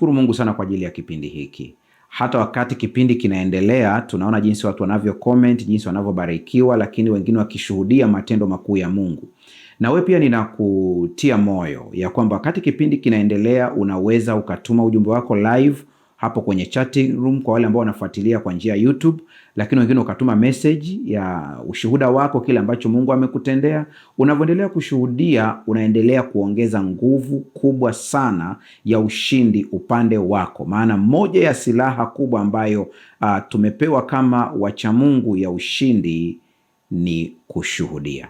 Tunamshukuru Mungu sana kwa ajili ya kipindi hiki. Hata wakati kipindi kinaendelea, tunaona jinsi watu wanavyo comment, jinsi wanavyobarikiwa, lakini wengine wakishuhudia matendo makuu ya Mungu. Na wewe pia ninakutia moyo ya kwamba wakati kipindi kinaendelea, unaweza ukatuma ujumbe wako live hapo kwenye chatting room kwa wale ambao wanafuatilia kwa njia ya YouTube, lakini wengine ukatuma message ya ushuhuda wako, kile ambacho Mungu amekutendea. Unavyoendelea kushuhudia, unaendelea kuongeza nguvu kubwa sana ya ushindi upande wako. Maana moja ya silaha kubwa ambayo tumepewa kama wacha Mungu ya ushindi ni kushuhudia.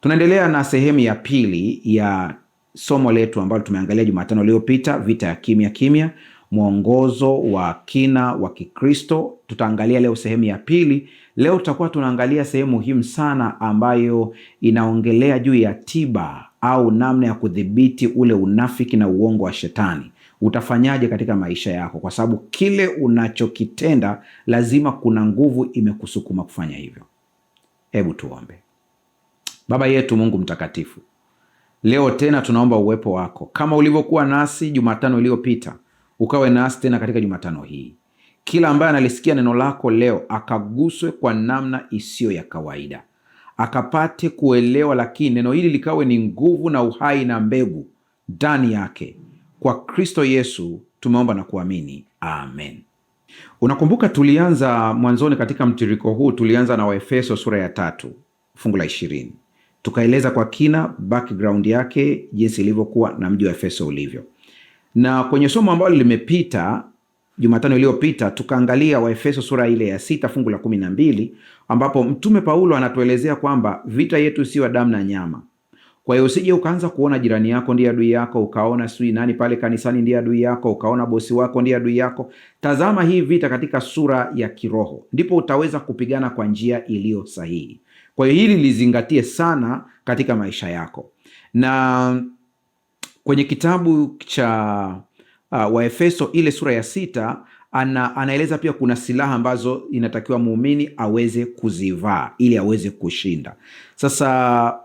Tunaendelea na sehemu ya pili ya somo letu ambalo tumeangalia Jumatano iliyopita, vita ya kimya kimya, mwongozo wa kina wa Kikristo. Tutaangalia leo sehemu ya pili. Leo tutakuwa tunaangalia sehemu muhimu sana ambayo inaongelea juu ya tiba au namna ya kudhibiti ule unafiki na uongo wa shetani. Utafanyaje katika maisha yako, kwa sababu kile unachokitenda lazima kuna nguvu imekusukuma kufanya hivyo. Hebu tuombe. Baba yetu Mungu mtakatifu, leo tena tunaomba uwepo wako kama ulivyokuwa nasi Jumatano iliyopita, ukawe nasi tena katika Jumatano hii. Kila ambaye analisikia neno lako leo akaguswe kwa namna isiyo ya kawaida, akapate kuelewa, lakini neno hili likawe ni nguvu na uhai na mbegu ndani yake. Kwa Kristo Yesu tumeomba na kuamini, amen. Unakumbuka tulianza mwanzoni katika mtiririko huu, tulianza na Waefeso sura ya 3 fungu la 20. Tukaeleza kwa kina background yake, jinsi ilivyokuwa na mji wa Efeso ulivyo. Na kwenye somo ambalo limepita Jumatano iliyopita, tukaangalia Waefeso sura ile ya 6 fungu la 12, ambapo Mtume Paulo anatuelezea kwamba vita yetu sio damu na nyama. Kwa hiyo usije ukaanza kuona jirani yako ndiye adui yako, ukaona sui nani pale kanisani ndiye adui yako, ukaona bosi wako ndiye adui yako. Tazama hii vita katika sura ya kiroho, ndipo utaweza kupigana kwa njia iliyo sahihi. Kwa hiyo hili lizingatie sana katika maisha yako. Na kwenye kitabu cha Waefeso ile sura ya 6 anaeleza pia kuna silaha ambazo inatakiwa muumini aweze kuzivaa ili aweze kushinda. Sasa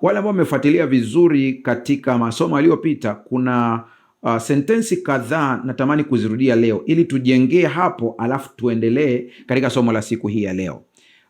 wale ambao wamefuatilia vizuri katika masomo yaliyopita, kuna sentensi kadhaa natamani kuzirudia leo ili tujengee hapo, alafu tuendelee katika somo la siku hii ya leo.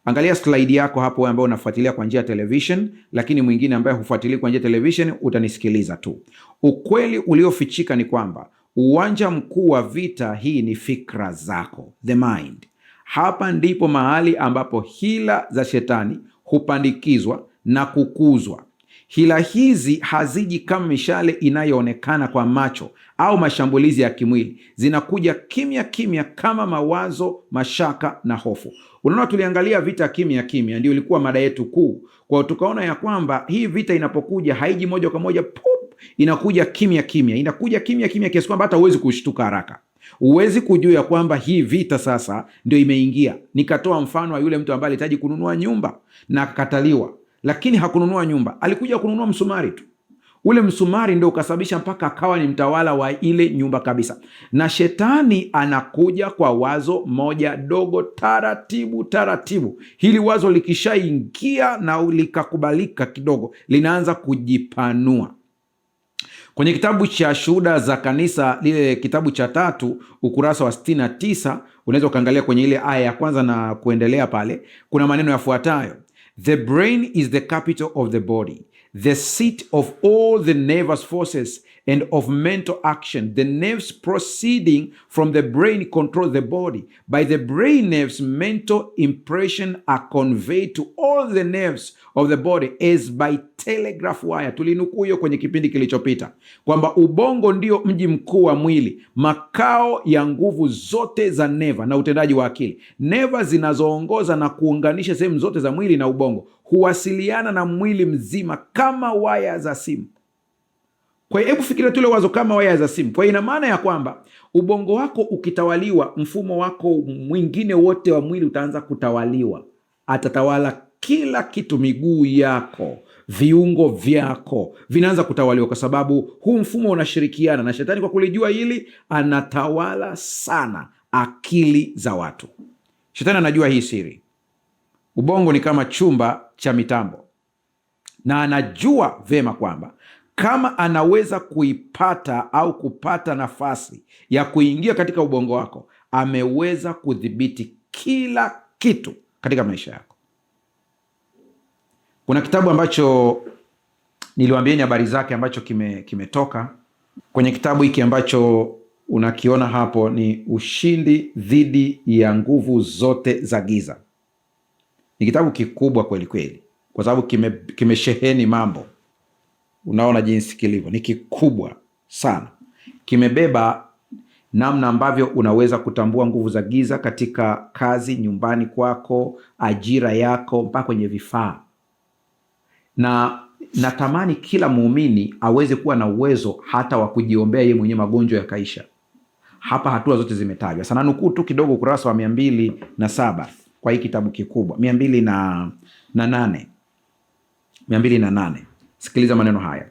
Angalia slide yako hapo ambayo unafuatilia kwa njia ya television, lakini mwingine ambaye hufuatilia kwa njia ya television utanisikiliza tu. Ukweli uliofichika ni kwamba uwanja mkuu wa vita hii ni fikra zako, the mind. Hapa ndipo mahali ambapo hila za shetani hupandikizwa na kukuzwa. Hila hizi haziji kama mishale inayoonekana kwa macho au mashambulizi ya kimwili. Zinakuja kimya kimya kama mawazo, mashaka na hofu. Unaona, tuliangalia vita kimya kimya, ndio ilikuwa mada yetu kuu. Kwa tukaona ya kwamba hii vita inapokuja haiji moja kwa moja pop, inakuja kimya kimya. Inakuja kimya kimya kiasi kwamba hata huwezi kushtuka haraka. Huwezi kujua ya kwamba hii vita sasa ndio imeingia. Nikatoa mfano wa yule mtu ambaye alihitaji kununua nyumba na akakataliwa, lakini hakununua nyumba, alikuja kununua msumari tu. Ule msumari ndio ukasababisha mpaka akawa ni mtawala wa ile nyumba kabisa. Na shetani anakuja kwa wazo moja dogo, taratibu taratibu. Hili wazo likishaingia na likakubalika kidogo, linaanza kujipanua. Kwenye kitabu cha Shuhuda za Kanisa, lile kitabu cha 3 ukurasa wa 69, unaweza ukaangalia kwenye ile aya ya kwanza na kuendelea pale, kuna maneno yafuatayo: The brain is the capital of the body, the seat of all the nervous forces and of mental action. The nerves proceeding from the brain control the body. By the brain nerves, mental impression are conveyed to all the nerves of the body as by telegraph wire. Tulinukuu hiyo kwenye kipindi kilichopita kwamba ubongo ndio mji mkuu wa mwili, makao ya nguvu zote za neva na utendaji wa akili. Neva zinazoongoza na kuunganisha sehemu zote za mwili na ubongo huwasiliana na mwili mzima kama waya za simu. Kwa hiyo hebu fikiria tule wazo kama waya za simu. Kwa hiyo ina maana ya kwamba ubongo wako ukitawaliwa, mfumo wako mwingine wote wa mwili utaanza kutawaliwa. Atatawala kila kitu, miguu yako, viungo vyako vinaanza kutawaliwa, kwa sababu huu mfumo unashirikiana na shetani. Kwa kulijua hili, anatawala sana akili za watu. Shetani anajua hii siri. Ubongo ni kama chumba cha mitambo, na anajua vema kwamba kama anaweza kuipata au kupata nafasi ya kuingia katika ubongo wako, ameweza kudhibiti kila kitu katika maisha yako. Kuna kitabu ambacho niliwaambieni habari zake ambacho kimetoka kwenye kitabu hiki ambacho unakiona hapo, ni Ushindi Dhidi ya Nguvu Zote za Giza. Ni kitabu kikubwa kweli kweli, kwa sababu kimesheheni mambo. Unaona jinsi kilivyo, ni kikubwa sana. Kimebeba namna ambavyo unaweza kutambua nguvu za giza katika kazi, nyumbani kwako, ajira yako, mpaka kwenye vifaa. Na natamani kila muumini aweze kuwa na uwezo hata wa kujiombea yeye mwenyewe magonjwa yakaisha. Hapa hatua zote zimetajwa. Sana nukuu tu kidogo ukurasa wa 207 kwa hii kitabu kikubwa, 208. Sikiliza maneno haya.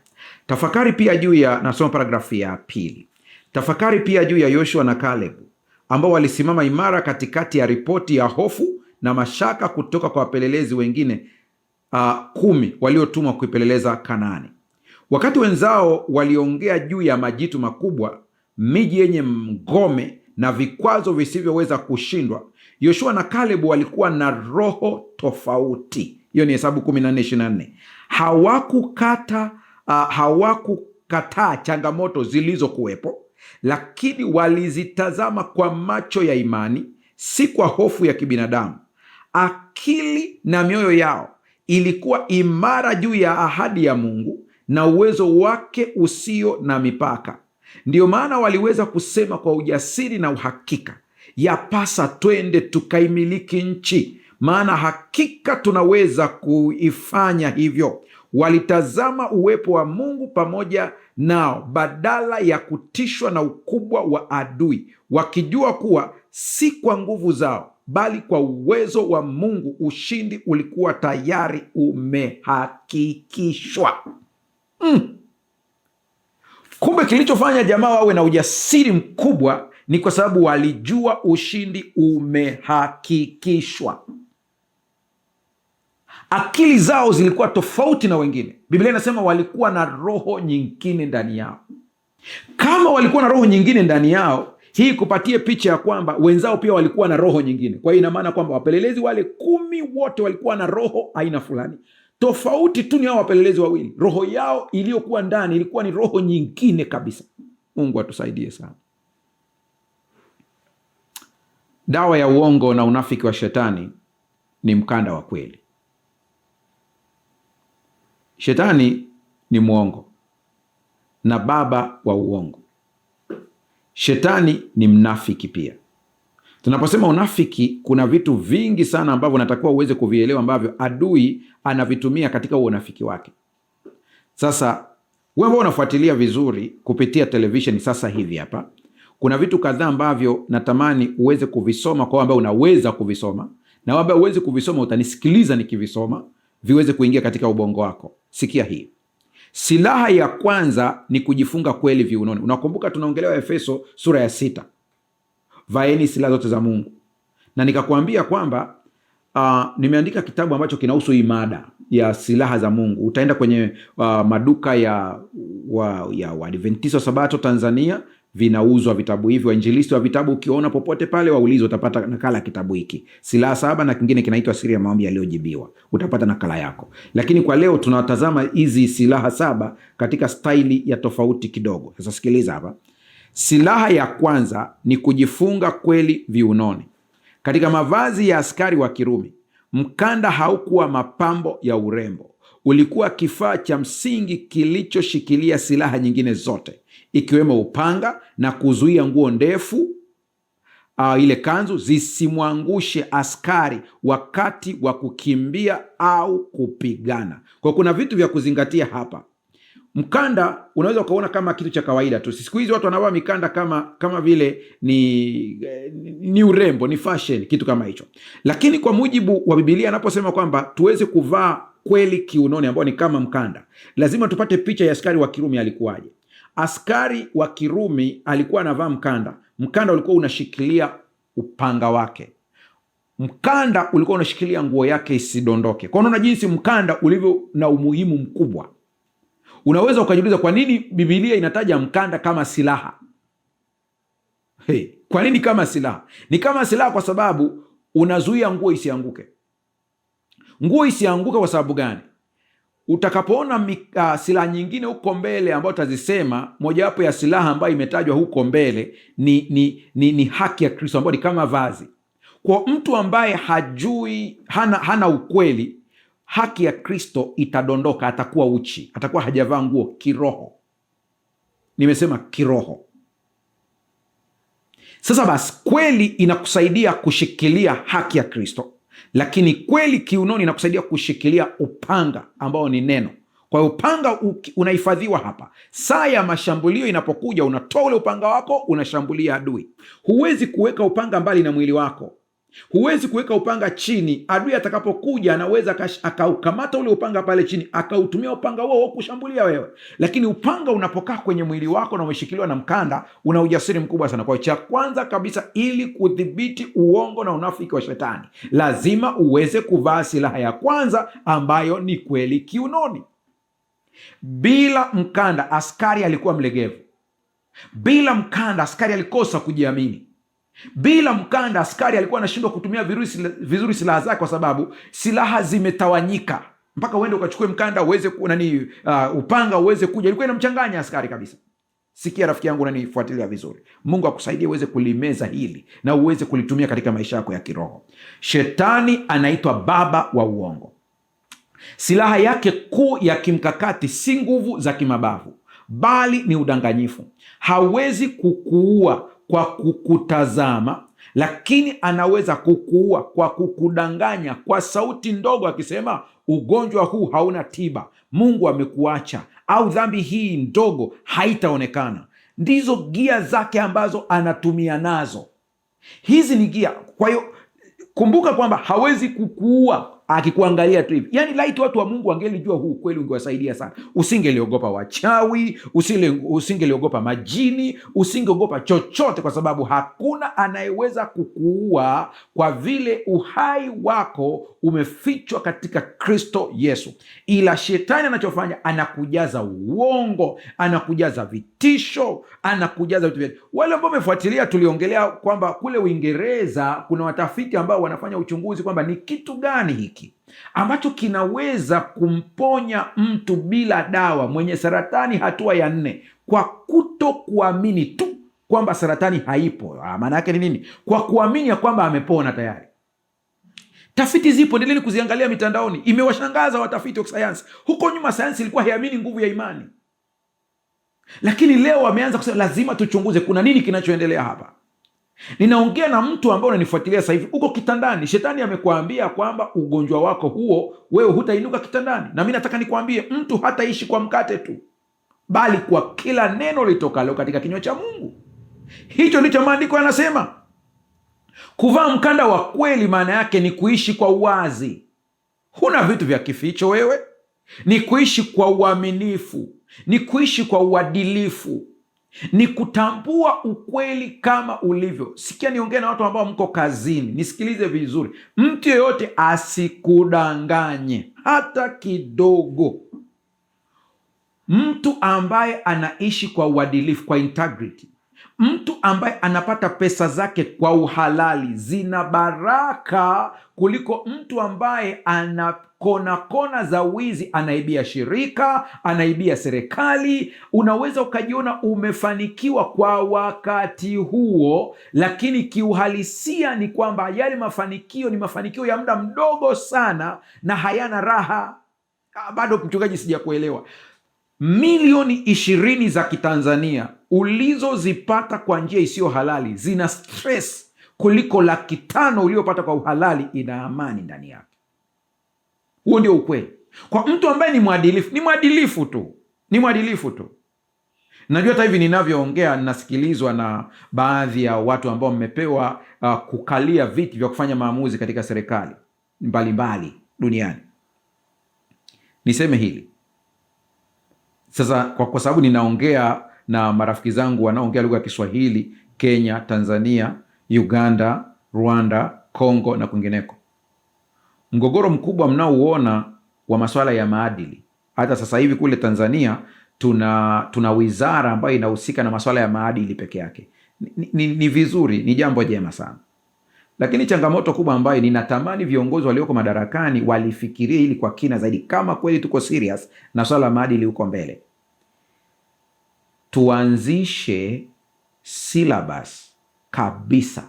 Tafakari pia juu ya, nasoma paragrafu ya 2. Tafakari pia juu ya Yoshua na Caleb ambao walisimama imara katikati ya ripoti ya hofu na mashaka kutoka kwa wapelelezi wengine 10 waliotumwa kuipeleleza Kanaani. Wakati wenzao waliongea juu ya majitu makubwa, miji yenye ngome na vikwazo visivyoweza kushindwa, Yoshua na Caleb walikuwa na roho tofauti. Hiyo ni Hesabu 14:24. Hawakukataa changamoto zilizokuwepo, lakini walizitazama kwa macho ya imani, si kwa hofu ya kibinadamu. Akili na mioyo yao ilikuwa imara juu ya ahadi ya Mungu na uwezo wake usio na mipaka. Ndiyo maana waliweza kusema kwa ujasiri na uhakika, yapasa twende tukaimiliki nchi, maana hakika tunaweza kuifanya hivyo. Walitazama uwepo wa Mungu pamoja nao badala ya kutishwa na ukubwa wa adui, wakijua kuwa si kwa nguvu zao bali kwa uwezo wa Mungu ushindi ulikuwa tayari umehakikishwa. Kumbe kilichofanya jamaa wawe na ujasiri mkubwa ni kwa sababu walijua ushindi umehakikishwa. Akili zao zilikuwa tofauti na wengine. Biblia inasema walikuwa na roho nyingine ndani yao. Kama walikuwa na roho nyingine ndani yao, hii kupatie picha ya kwamba wenzao pia walikuwa na roho nyingine. Kwa hiyo ina maana kwamba wapelelezi wale 10 wote walikuwa na roho aina fulani. Tofauti tu ni hao wapelelezi wawili, roho yao iliyokuwa ndani ilikuwa ni roho nyingine kabisa. Mungu atusaidie sana. Dawa ya uongo na unafiki wa shetani ni mkanda wa kweli. Shetani ni mwongo na baba wa uongo. Shetani ni mnafiki pia. Tunaposema unafiki, kuna vitu vingi sana ambavyo natakiwa uweze kuvielewa ambavyo adui anavitumia katika unafiki wake. Sasa wewe ambao unafuatilia vizuri kupitia television sasa hivi hapa, kuna vitu kadhaa ambavyo natamani uweze kuvisoma, kwa ambao unaweza kuvisoma, na ambao uweze kuvisoma utanisikiliza nikivisoma, viweze kuingia katika ubongo wako. Sikia hii. Silaha ya kwanza ni kujifunga kweli viunoni. Unakumbuka tunaongelea Efeso sura ya 6. Vaeni silaha zote za Mungu. Na nikakwambia kwamba nimeandika kitabu ambacho kinahusu imada ya silaha za Mungu. Utaenda kwenye maduka ya Waadventista wa Sabato Tanzania, vinauzwa vitabu hivi. Wainjilisti wa vitabu ukiona popote pale, waulize, utapata nakala ya kitabu hiki. Silaha 7 na kingine kinaitwa Siri ya Maombi Yaliyojibiwa. Utapata nakala yako. Lakini kwa leo tunatazama hizi silaha 7 katika staili ya tofauti kidogo. Sasa sikiliza hapa. Silaha ya kwanza ni kujifunga kweli viunoni. Katika mavazi ya askari wa Kirumi, mkanda haukuwa mapambo ya urembo. Ulikuwa kifaa cha msingi kilichoshikilia silaha nyingine zote, ikiwemo upanga na kuzuia nguo ndefu, ile kanzu, zisimwangushe askari wakati wa kukimbia au kupigana. Kwa kuna vitu vya kuzingatia hapa. Mkanda unaweza ukaona kama kitu cha kawaida tu. Siku hizi watu wanavaa mikanda kama vile ni urembo, ni fashion, kitu kama hicho. Lakini kwa mujibu wa Biblia anaposema kwamba tuweze kuvaa kweli kiunoni, ambao ni kama mkanda, lazima tupate picha ya askari wa Kirumi alikuwaje. Askari wa Kirumi alikuwa anavaa mkanda. Mkanda ulikuwa unashikilia upanga wake. Mkanda ulikuwa unashikilia nguo yake isidondoke. Kwa unaona jinsi mkanda ulivyo na umuhimu mkubwa. Unaweza ukajiuliza kwa nini Biblia inataja mkanda kama silaha? Kwa nini kama silaha? Ni kama silaha kwa sababu unazuia nguo isianguke. Nguo isianguke kwa sababu gani? Utakapoona silaha nyingine huko mbele ambayo utazisema, mojawapo ya silaha ambayo imetajwa huko mbele ni haki ya Kristo, ambayo ni kama vazi. Kwa mtu ambaye hajui, hana ukweli, haki ya Kristo itadondoka, atakuwa uchi, atakuwa hajavaa nguo kiroho. Nimesema kiroho. Sasa basi, kweli inakusaidia kushikilia haki ya Kristo, lakini kweli kiunoni inakusaidia kushikilia upanga ambao ni neno. Kwa hiyo upanga unahifadhiwa hapa. Saa ya mashambulio inapokuja, unatoa ule upanga wako, unashambulia adui. Huwezi kuweka upanga mbali na mwili wako. Huwezi kuweka upanga chini. Adui atakapokuja anaweza akaukamata ule upanga pale chini, akautumia upanga huo kushambulia wewe. Lakini upanga unapokaa kwenye mwili wako na umeshikiliwa na mkanda, una ujasiri mkubwa sana. Kwa cha kwanza kabisa, ili kudhibiti uongo na unafiki wa shetani, lazima uweze kuvaa silaha ya kwanza ambayo ni kweli kiunoni. Bila mkanda, askari alikuwa mlegevu. Bila mkanda, askari alikosa kujiamini. Bila mkanda, askari alikuwa anashindwa kutumia vizuri silaha zake, kwa sababu silaha zimetawanyika. Mpaka uende ukachukue mkanda uweze upanga uweze kuja, ilikuwa inamchanganya askari kabisa. Sikia rafiki yangu, unanifuatilia vizuri, Mungu akusaidie uweze kulimeza hili na uweze kulitumia katika maisha yako ya kiroho. Shetani anaitwa baba wa uongo. Silaha yake kuu ya kimkakati si nguvu za kimabavu, bali ni udanganyifu. Hawezi kukuua kwa kukutazama, lakini anaweza kukuua kwa kukudanganya kwa sauti ndogo, akisema ugonjwa huu hauna tiba, Mungu amekuacha, au dhambi hii ndogo haitaonekana. Ndizo gia zake ambazo anatumia nazo. Hizi ni gia. Kwa hiyo kumbuka kwamba hawezi kukuua akikuangalia tu hivi. Yaani laiti watu wa Mungu wangelijua huu kweli, ungewasaidia sana. Usingeliogopa wachawi, usingeliogopa majini, usingeogopa chochote, kwa sababu hakuna anayeweza kukuua, kwa vile uhai wako umefichwa katika Kristo Yesu. Ila shetani anachofanya, anakujaza uongo, anakujaza vitisho, anakujaza vitu vyote. Wale ambao wamefuatilia, tuliongelea kwamba kule Uingereza kuna watafiti ambao wanafanya uchunguzi kwamba ni kitu gani hiki ambacho kinaweza kumponya mtu bila dawa, mwenye saratani hatua ya 4, kwa kuto kuamini tu kwamba saratani haipo. Maana yake ni nini? Kwa kuamini ya kwamba amepona tayari. Tafiti zipo, endeleni kuziangalia mitandaoni. Imewashangaza watafiti wa sayansi. Huko nyuma sayansi ilikuwa haiamini nguvu ya imani, lakini leo wameanza kusema lazima tuchunguze kuna nini kinachoendelea hapa. Ninaongea na mtu ambaye unanifuatilia sasa hivi, uko kitandani, shetani amekuambia kwamba ugonjwa wako huo wewe hutainuka kitandani. Na mimi nataka nikwambie, mtu hataishi kwa mkate tu, bali kwa kila neno litokalo katika kinywa cha Mungu. Hicho ndicho maandiko yanasema. Kuvaa mkanda wa kweli maana yake ni kuishi kwa uwazi. Huna vitu vya kificho wewe, ni kuishi kwa uaminifu, ni kuishi kwa uadilifu, ni kutambua ukweli kama ulivyo. Sikia, niongee na watu ambao mko kazini, nisikilize vizuri. Mtu yeyote asikudanganye hata kidogo. Mtu ambaye anaishi kwa uadilifu, kwa integrity, mtu ambaye anapata pesa zake kwa uhalali, zina baraka kuliko mtu ambaye ana kona za wizi, anaibia shirika, anaibia serikali. Unaweza ukajiona umefanikiwa kwa wakati huo, lakini kiuhalisia ni kwamba yale mafanikio ni mafanikio ya muda mdogo sana na hayana raha. Bado mchungaji, sijakuelewa. Milioni 20 za Kitanzania ulizozipata kwa njia isiyo halali zina stress kuliko 500,000 uliopata kwa uhalali, ina amani ndani yake. Huo ndio ukweli. Kwa mtu ambaye ni mwadilifu, ni mwadilifu tu. Najua hata hivi ninavyoongea ninasikilizwa na baadhi ya watu ambao mmepewa kukalia viti vya kufanya maamuzi katika serikali mbalimbali duniani. Niseme hili sasa kwa sababu ninaongea na marafiki zangu wanaoongea lugha ya Kiswahili, Kenya, Tanzania, Uganda, Rwanda, Kongo na kwingineko. Mgogoro mkubwa mnaouona wa masuala ya maadili Hata sasa hivi kule Tanzania tuna wizara ambayo inahusika na masuala ya maadili peke yake. Ni vizuri, ni jambo jema sana, lakini changamoto kubwa ambayo ninatamani viongozi walioko madarakani walifikirie hili kwa kina zaidi, kama kweli tuko serious na swala la maadili huko mbele. Tuanzishe syllabus kabisa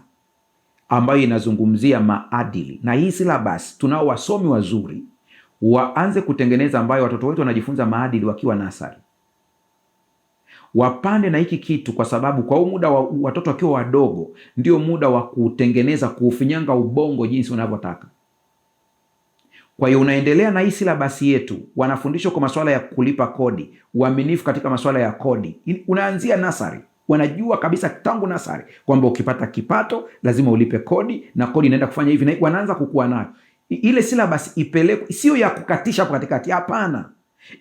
ambayo inazungumzia maadili, na hii syllabus tunao wasomi wazuri waanze kutengeneza, ambayo watoto wetu wanajifunza maadili wakiwa nasari. Wapande na hiki kitu, kwa sababu kwa muda watoto wakiwa wadogo ndio muda wa kutengeneza, kuufinyanga ubongo jinsi unavyotaka. Kwa hiyo unaendelea na hii silabasi yetu, wanafundishwa kwa masuala ya kulipa kodi, uaminifu katika masuala ya kodi. Unaanzia nasari, wanajua kabisa tangu nasari kwamba ukipata kipato lazima ulipe kodi, na kodi inaenda kufanya hivi, na wanaanza kukua nayo. Ile silabasi ipelekwe, sio ya kukatisha hapo katikati, hapana.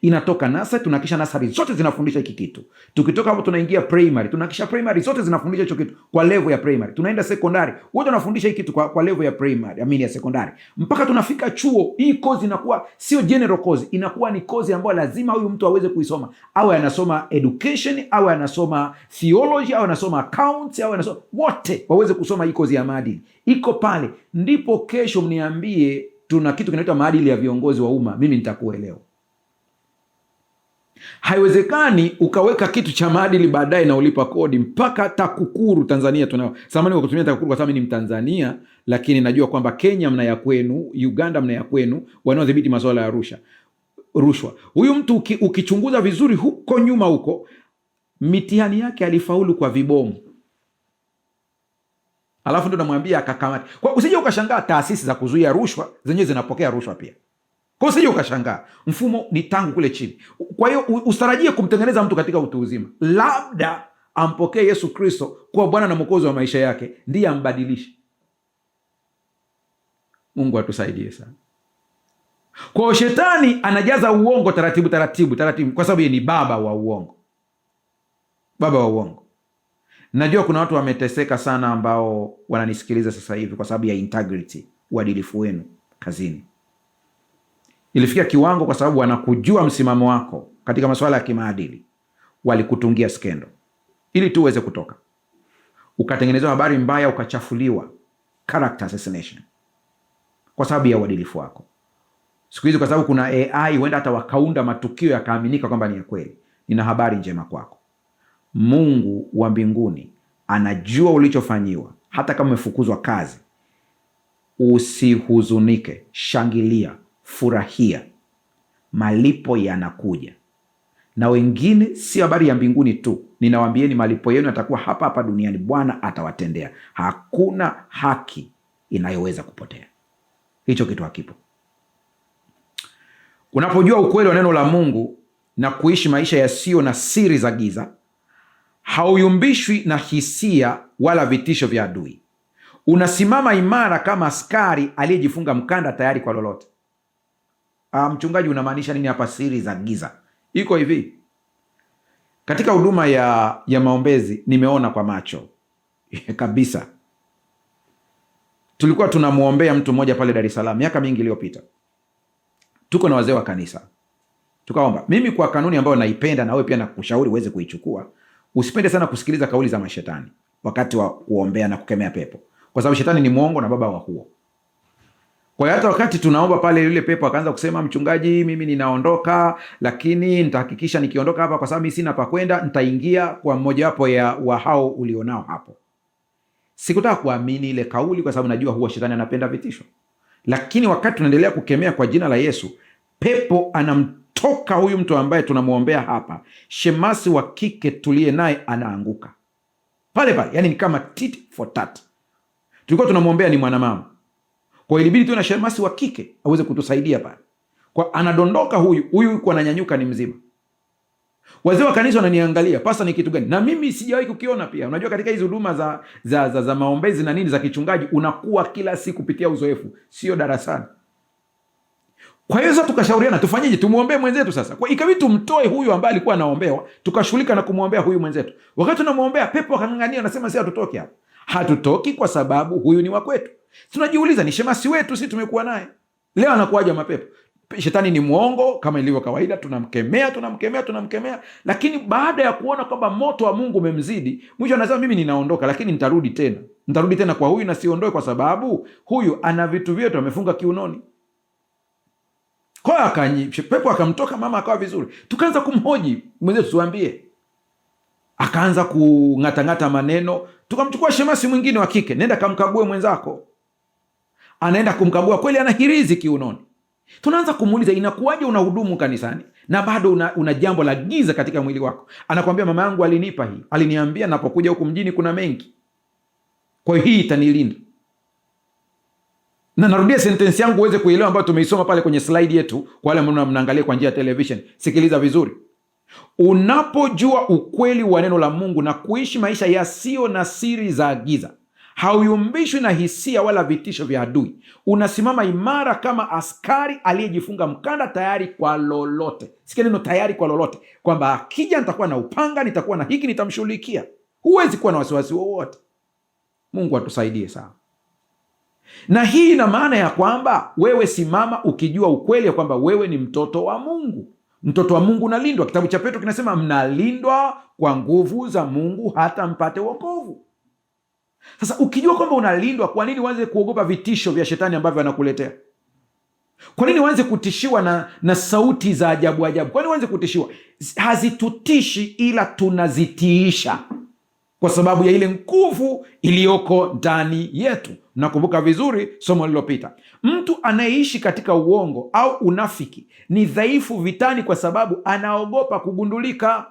Inatoka nasari, tunahakisha nasari zote zinafundisha hiki kitu. Tukitoka hapo tunaingia primary, tunahakisha primary zote zinafundisha hicho kitu kwa level ya primary. Tunaenda secondary, wote wanafundisha hiki kitu kwa level ya primary, ya secondary. Mpaka tunafika chuo, hii course inakuwa sio general course, inakuwa ni course ambayo lazima huyu mtu aweze kuisoma. Awe anasoma education, awe anasoma theology, awe anasoma accounts, awe anasoma, wote waweze kusoma hii course ya maadili. Iko pale, ndipo kesho mniambie tuna kitu kinaitwa maadili ya viongozi wa umma, mimi nitakuelewa. Haiwezekani ukaweka kitu cha maadili baadaye na ulipa kodi. Mpaka TAKUKURU Tanzania tunao. Samahani kwa kutumia TAKUKURU kwa sababu ni Mtanzania, lakini najua kwamba Kenya mna ya kwenu, Uganda mna ya kwenu, wanaodhibiti masuala ya rushwa. Huyu mtu ukichunguza vizuri huko nyuma huko, mitihani yake alifaulu kwa vibomu, alafu ndo namwambia akakamata. Kwa usije ukashangaa taasisi za kuzuia rushwa zenyewe zinapokea rushwa pia. Kwa usije ukashangaa, mfumo ni tangu kule chini. Kwa hiyo usitarajie kumtengeneza mtu katika utu uzima. Labda ampokee Yesu Kristo kuwa Bwana na Mwokozi wa maisha yake, ndiye ambadilishe. Mungu atusaidie sana. Kwa hiyo shetani anajaza uongo taratibu kwa sababu yeye ni baba wa uongo. Baba wa uongo. Najua kuna watu wameteseka sana ambao wananisikiliza sasa hivi kwa sababu ya integrity, uadilifu wenu kazini. Ilifikia kiwango kwa sababu wanakujua msimamo wako katika masuala ya kimaadili, walikutungia skendo ili tu uweze kutoka, ukatengenezewa habari mbaya, ukachafuliwa, character assassination, kwa sababu ya uadilifu wako. Siku hizi kwa sababu kuna AI, huenda hata wakaunda matukio yakaaminika kwamba ni ya kweli. Nina habari njema kwako. Mungu wa mbinguni anajua ulichofanyiwa. Hata kama umefukuzwa kazi, usihuzunike, shangilia, furahia, malipo yanakuja. Na wengine si habari ya mbinguni tu, ninawaambieni malipo yenu yatakuwa hapa hapa duniani. Bwana atawatendea. Hakuna haki inayoweza kupotea. Hicho kitu hakipo. Unapojua ukweli wa neno la Mungu na kuishi maisha yasiyo na siri za giza, hauyumbishwi na hisia wala vitisho vya adui. Unasimama imara kama askari aliyejifunga mkanda tayari kwa lolote. Mchungaji, unamaanisha nini hapa siri za giza? Iko hivi. Katika huduma ya maombezi nimeona kwa macho kabisa. Tulikuwa tunamuombea mtu mmoja pale Dar es Salaam miaka mingi iliyopita. Tuko na wazee wa kanisa. Tukaomba. Mimi kwa kanuni ambayo naipenda, na wewe pia nakushauri uweze kuichukua, usipende sana kusikiliza kauli za mashetani wakati wa kuombea na kukemea pepo, kwa sababu shetani ni mwongo na baba wa huo. Kwa hiyo hata wakati tunaomba pale, yule pepo akaanza kusema, mchungaji, mimi ninaondoka, lakini nitahakikisha nikiondoka hapa, kwa sababu mimi sina pa kwenda, nitaingia kwa mmojawapo wa hao ulionao hapo. Sikutaka kuamini ile kauli, kwa sababu najua huwa shetani anapenda vitisho. Lakini wakati tunaendelea kukemea kwa jina la Yesu, pepo anamtoka huyu mtu ambaye tunamuombea hapa. Shemasi wa kike tuliye naye anaanguka pale pale, yani ni kama tit for tat. Tulikuwa tunamuombea ni mwanamama, kwa ilibidi tu na shemasi wa kike aweze kutusaidia pale. Kwa anadondoka huyu kwa ananyanyuka ni mzima. Wazee wa kanisa wananiangalia, pasa ni kitu gani? Na mimi sijawahi kukiona pia. Unajua katika hizi huduma za maombezi na nini za kichungaji, unakuwa kila siku kupitia uzoefu, sio darasani. Kwa hiyo sasa tukashauriana tufanyeje, tumuombee mwenzetu sasa. Kwa ikabidi tumtoe huyu ambaye alikuwa anaombewa, tukashughulika na kumuombea huyu mwenzetu. Wakati tunamuombea, pepo akang'ang'ania, anasema sisi hatutoki hapa. Hatutoki kwa sababu huyu ni wa kwetu. Tunajiuliza, ni shemasi wetu, sisi tumekuwa naye. Leo anakuaje mapepo? Shetani ni mwongo kama ilivyo kawaida, tunamkemea, lakini baada ya kuona kwamba moto wa Mungu umemzidi, mwisho anasema mimi ninaondoka, lakini nitarudi tena kwa huyu na siondoe, kwa sababu huyu ana vitu vyetu amefunga kiunoni. Kwa hiyo pepo akamtoka, mama akawa vizuri. Tukaanza kumhoji mwenzetu, tuambie. Akaanza kung'atang'ata maneno. Tukamchukua shemasi mwingine wa kike, nenda kamkague mwenzako. Anaenda kumkagua, kweli ana hirizi kiunoni. Tunaanza kumuuliza, inakuwaje unahudumu kanisani na bado una jambo la giza katika mwili wako? Anakwambia, mama yangu alinipa hii, aliniambia napokuja huku mjini kuna mengi, kwa hiyo hii itanilinda. Na narudia sentensi yangu uweze kuelewa, ambayo tumeisoma pale kwenye slide yetu. Kwa wale mnaangalia kwa njia ya television, sikiliza vizuri. Unapojua ukweli wa neno la Mungu na kuishi maisha yasiyo na siri za giza, hauyumbishwi na hisia wala vitisho vya adui. Unasimama imara kama askari aliyejifunga mkanda, tayari kwa lolote. Sikia neno tayari kwa lolote, kwamba akija nitakuwa na upanga, nitakuwa na hiki, nitamshughulikia. Huwezi kuwa na wasiwasi wowote. Mungu atusaidie sana. Na hii ina maana ya kwamba wewe simama ukijua ukweli ya kwamba wewe ni mtoto wa Mungu. Mtoto wa Mungu unalindwa. Kitabu cha Petro kinasema mnalindwa kwa nguvu za Mungu hata mpate wokovu. Sasa ukijua kwamba unalindwa, kwa nini uanze kuogopa vitisho vya shetani ambavyo anakuletea? Kwa nini uanze kutishiwa na sauti za ajabu ajabu? Kwa nini uanze kutishiwa? Hazitutishi, ila tunazitiisha kwa sababu ya ile nguvu iliyoko ndani yetu. Nakumbuka vizuri somo lililopita. Mtu anayeishi katika uongo au unafiki ni dhaifu vitani, kwa sababu anaogopa kugundulika,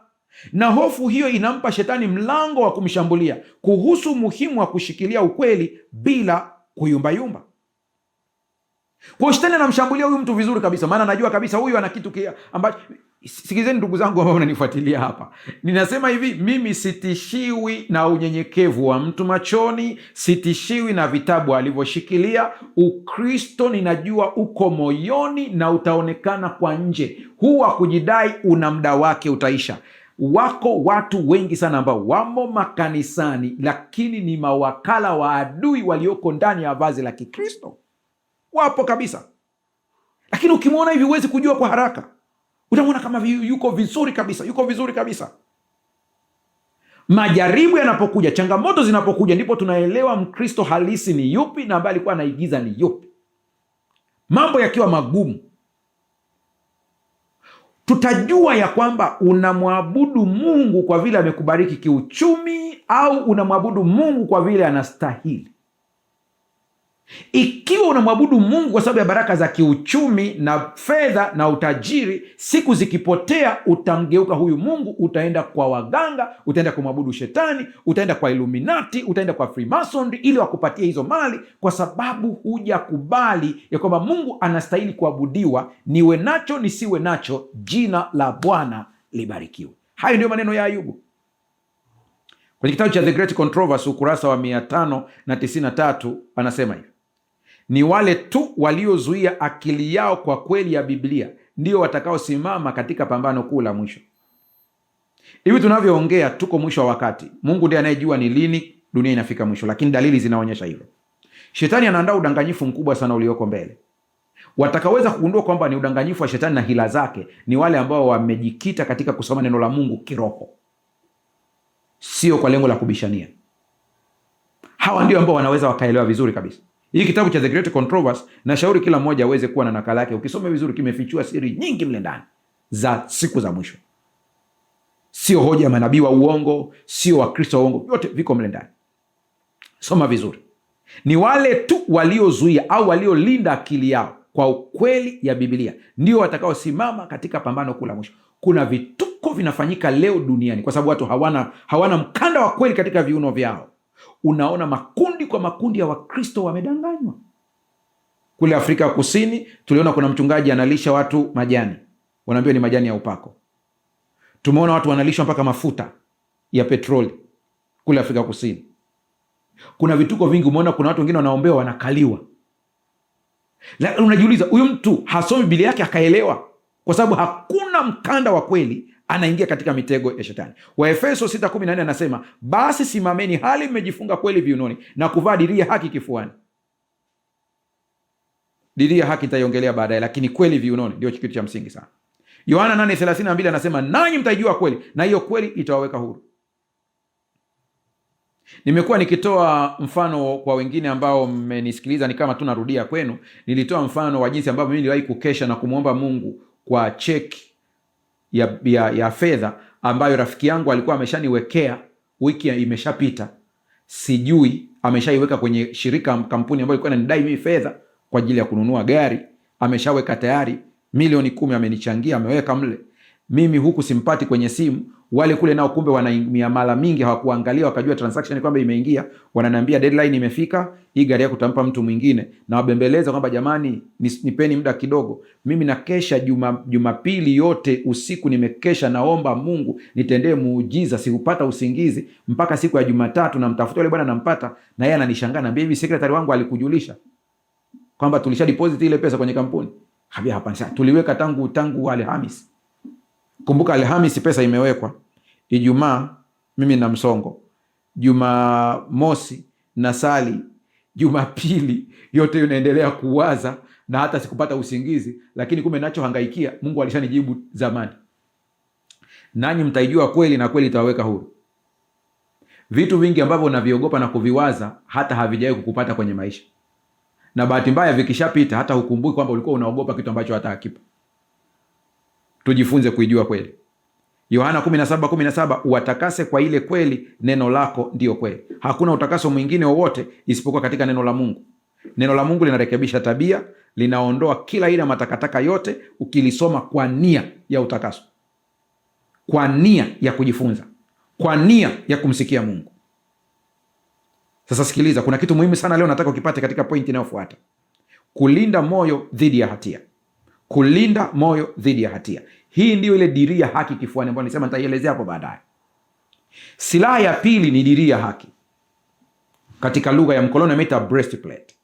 na hofu hiyo inampa shetani mlango wa kumshambulia kuhusu umuhimu wa kushikilia ukweli bila kuyumbayumba. Kwa shetani anamshambulia huyu mtu vizuri kabisa, maana anajua kabisa huyu ana kitu ambacho. Sikizeni ndugu zangu ambao unanifuatilia hapa, ninasema hivi, mimi sitishiwi na unyenyekevu wa mtu machoni, sitishiwi na vitabu alivyoshikilia. Ukristo ninajua uko moyoni na utaonekana kwa nje. Huu wa kujidai una muda wake, utaisha. Wako watu wengi sana ambao wamo makanisani, lakini ni mawakala wa adui walioko ndani ya vazi la Kikristo. Wapo kabisa, lakini ukimwona hivi huwezi kujua kwa haraka. Utamwona kama yuko vizuri kabisa. Majaribu yanapokuja, changamoto zinapokuja, ndipo tunaelewa Mkristo halisi ni yupi na ambaye alikuwa anaigiza ni yupi. Mambo yakiwa magumu, tutajua ya kwamba unamwabudu Mungu kwa vile amekubariki kiuchumi, au unamwabudu Mungu kwa vile anastahili. Ikiwa unamwabudu Mungu kwa sababu ya baraka za kiuchumi na fedha na utajiri, siku zikipotea utamgeuka huyu Mungu, utaenda kwa waganga, utaenda kumwabudu shetani, utaenda kwa Illuminati, utaenda kwa Freemason ili wakupatie hizo mali, kwa sababu hujakubali ya kwamba Mungu anastahili kuabudiwa. Niwe nacho nisiwe nacho, jina la Bwana libarikiwe. Hayo ndio maneno ya Ayubu kwenye kitabu cha The Great Controversy, ukurasa wa 593, anasema hivi: ni wale tu waliozuia akili yao kwa kweli ya Biblia ndio watakaosimama katika pambano kuu la mwisho. Hivi tunavyoongea tuko mwisho wa wakati. Mungu ndiye anayejua ni lini dunia inafika mwisho, lakini dalili zinaonyesha hivyo. Shetani anaandaa udanganyifu mkubwa sana ulioko mbele. Watakaweza kugundua kwamba ni udanganyifu wa shetani na hila zake ni wale ambao wamejikita katika kusoma neno la Mungu kiroho, sio kwa lengo la kubishania. Hawa ndio ambao wanaweza wakaelewa vizuri kabisa. Hii kitabu cha The Great Controversy, na shauri kila mmoja aweze kuwa na nakala yake. Ukisome vizuri, kimefichua siri nyingi mle ndani za siku za mwisho. Sio hoja ya manabii wa uongo, sio Wakristo wa uongo, vyote viko mle ndani. Soma vizuri. Ni wale tu waliozuia au waliolinda akili yao kwa ukweli ya Biblia ndio watakaosimama katika pambano kuu la mwisho. Kuna vituko vinafanyika leo duniani kwa sababu watu hawana mkanda wa kweli katika viuno vyao. Unaona makundi kwa makundi ya Wakristo wamedanganywa. Kule Afrika Kusini tuliona kuna mchungaji analisha watu majani, wanaambiwa ni majani ya upako. Tumeona watu wanalishwa mpaka mafuta ya petroli kule Afrika Kusini. Kuna vituko vingi. Umeona kuna watu wengine wanaombewa wanakaliwa. Unajiuliza, huyu mtu hasomi Biblia yake akaelewa? Kwa sababu hakuna mkanda wa kweli, anaingia katika mitego ya shetani. Waefeso 6:14 anasema, basi simameni hali mmejifunga kweli viunoni na kuvaa dirii ya haki kifuani. Dirii ya haki nitaiongelea baadaye, lakini kweli viunoni ndio kitu cha msingi sana. Yohana 8:32 anasema nanyi mtaijua kweli na hiyo kweli itawaweka huru. Nimekuwa nikitoa mfano kwa wengine ambao mmenisikiliza, ni kama tunarudia kwenu. Nilitoa mfano wa jinsi ambavyo mimi niliwahi kukesha na kumwomba Mungu kwa cheki ya fedha ambayo rafiki yangu alikuwa ameshaniwekea, wiki imeshapita, sijui ameshaiweka kwenye shirika, kampuni ambayo ilikuwa inanidai mimi fedha kwa ajili ya kununua gari. Ameshaweka tayari milioni 10 amenichangia, ameweka mle. Mimi huku simpati kwenye simu, wale kule nao kumbe wana miamala mingi, hawakuangalia wakajua transaction kwamba imeingia. Wananiambia deadline imefika, hii gari yako utampa mtu mwingine, na wabembeleza kwamba jamani, nipeni muda kidogo. Mimi nakesha Jumapili yote usiku, nimekesha naomba Mungu nitendee muujiza, sikupata usingizi mpaka siku ya Jumatatu, namtafuta yule bwana nampata, na yeye ananishangaa, anambia hivi secretary wangu alikujulisha kwamba tulisha deposit ile pesa kwenye kampuni? Habia hapana, tuliweka tangu Alhamisi. Kumbuka Alhamisi pesa imewekwa, Ijumaa mimi na msongo, Jumamosi na sali, Jumapili yote unaendelea kuwaza na hata sikupata usingizi, lakini kumbe nachohangaikia Mungu alishanijibu zamani. Nanyi mtaijua kweli na kweli itawaweka huru. Vitu vingi ambavyo unaviogopa na kuviwaza hata havijawahi kukupata kwenye maisha, na bahati mbaya vikishapita hata hukumbuki kwamba ulikuwa unaogopa kitu ambacho hata hakipo. Tujifunze kuijua kweli. Yohana 17:17, uwatakase kwa ile kweli, neno lako ndiyo kweli. Hakuna utakaso mwingine wowote isipokuwa katika neno la Mungu. Neno la Mungu linarekebisha tabia, linaondoa kila aina matakataka yote, ukilisoma kwa nia ya utakaso, kwa nia ya kujifunza, kwa nia ya kumsikia Mungu. Sasa sikiliza, kuna kitu muhimu sana leo nataka ukipate katika pointi inayofuata. Kulinda moyo dhidi ya hatia. Kulinda moyo dhidi ya hatia. Hii ndio ile dirii ya haki kifuani ambayo nilisema nitaielezea hapo baadaye. Silaha ya pili ni dirii ya haki. Katika lugha ya mkoloni ameita breastplate.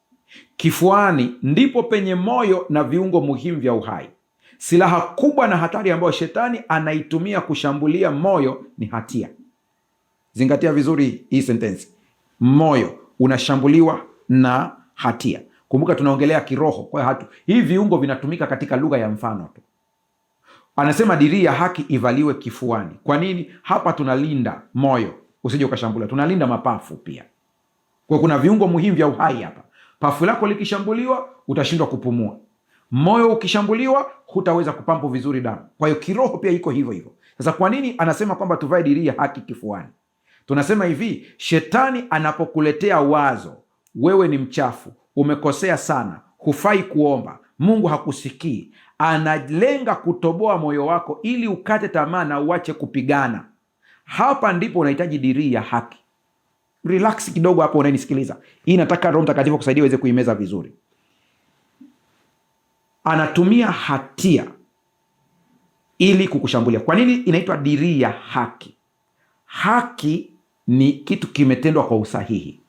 Kifuani ndipo penye moyo na viungo muhimu vya uhai. Silaha kubwa na hatari ambayo shetani anaitumia kushambulia moyo ni hatia. Zingatia vizuri hii sentensi. Moyo unashambuliwa na hatia. Kumbuka tunaongelea kiroho, kwa hiyo hii viungo vinatumika katika lugha ya mfano tu. Anasema dirii ya haki ivaliwe kifuani. Kwa nini? Hapa tunalinda moyo usije ukashambuliwa, tunalinda mapafu pia. Kwa kuna viungo muhimu vya uhai hapa. Pafu lako likishambuliwa utashindwa kupumua. Moyo ukishambuliwa hutaweza kupampu vizuri damu. Kwa hiyo kiroho pia iko hivyo hivyo. Sasa kwa nini anasema kwamba tuvae dirii ya haki kifuani? Tunasema hivi, shetani anapokuletea wazo, wewe ni mchafu, umekosea sana, hufai kuomba, Mungu hakusikii, analenga kutoboa moyo wako ili ukate tamaa na uache kupigana. Hapa ndipo unahitaji dirii ya haki. Relax kidogo hapo unanisikiliza. Hii nataka Roho Mtakatifu kusaidia uweze kuimeza vizuri. Anatumia hatia ili kukushambulia. Kwa nini inaitwa dirii ya haki? Haki ni kitu kimetendwa kwa usahihi.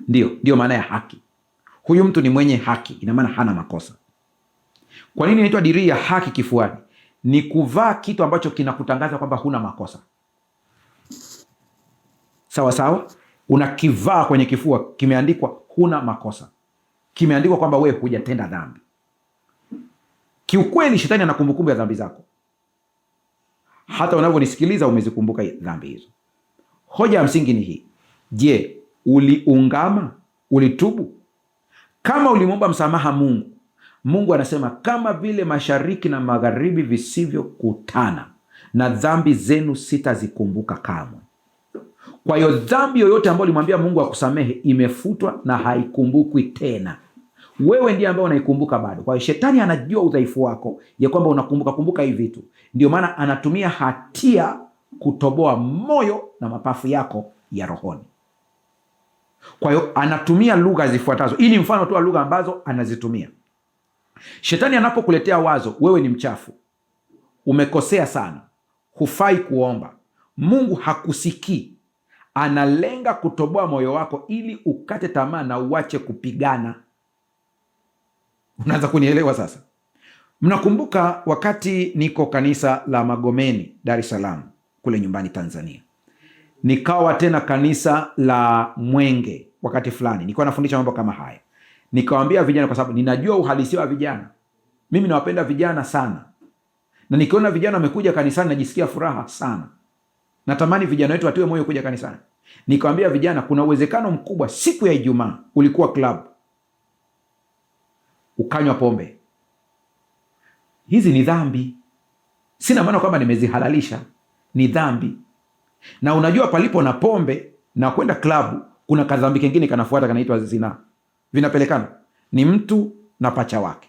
Ndio maana ya haki. Huyu mtu ni mwenye haki, ina maana hana makosa. Kwa nini inaitwa dirii ya haki kifuani? Ni kuvaa kitu ambacho kinakutangaza kwamba huna makosa. Sawa sawa? Unakivaa kwenye kifua, kimeandikwa huna makosa, kimeandikwa kwamba wewe hujatenda dhambi. Kiukweli shetani ana kumbukumbu ya dhambi zako. Hata unavyonisikiliza umezikumbuka dhambi hizo. Hoja ya msingi ni hii: je, uliungama? Ulitubu? Kama ulimwomba msamaha Mungu, Mungu anasema kama vile mashariki na magharibi visivyokutana, na dhambi zenu sitazikumbuka kamwe. Kwa hiyo dhambi yoyote ambayo ulimwambia Mungu akusamehe imefutwa na haikumbukwi tena. Wewe ndiye ambaye unaikumbuka bado. Kwa hiyo shetani anajua udhaifu wako ya kwamba unakumbuka hivi vitu. Ndio maana anatumia hatia kutoboa moyo na mapafu yako ya rohoni. Kwa hiyo anatumia lugha zifuatazo. Hii ni mfano tu wa lugha ambazo anazitumia. Shetani anapokuletea wazo, wewe ni mchafu, umekosea sana, hufai kuomba, Mungu hakusikii, analenga kutoboa moyo wako ili ukate tamaa na uache kupigana. Unaanza kunielewa sasa? Mnakumbuka wakati niko kanisa la Magomeni, Dar es Salaam, kule nyumbani Tanzania. Nikawa tena kanisa la Mwenge wakati fulani. Nilikuwa nafundisha mambo kama haya. Nikawaambia vijana, kwa sababu ninajua uhalisia wa vijana. Mimi nawapenda vijana sana, na nikiona vijana wamekuja kanisani najisikia furaha sana. Natamani vijana wetu watiwe moyo kuja kanisani. Nikamwambia vijana, kuna uwezekano mkubwa siku ya Ijumaa ulikuwa club, ukanywa pombe. Hizi ni dhambi. Sina maana kwamba nimezihalalisha, ni dhambi. Na unajua palipo na pombe na kwenda club, kuna kadhambi kingine kanafuata, kanaitwa zina. Vinapelekana, ni mtu na pacha wake.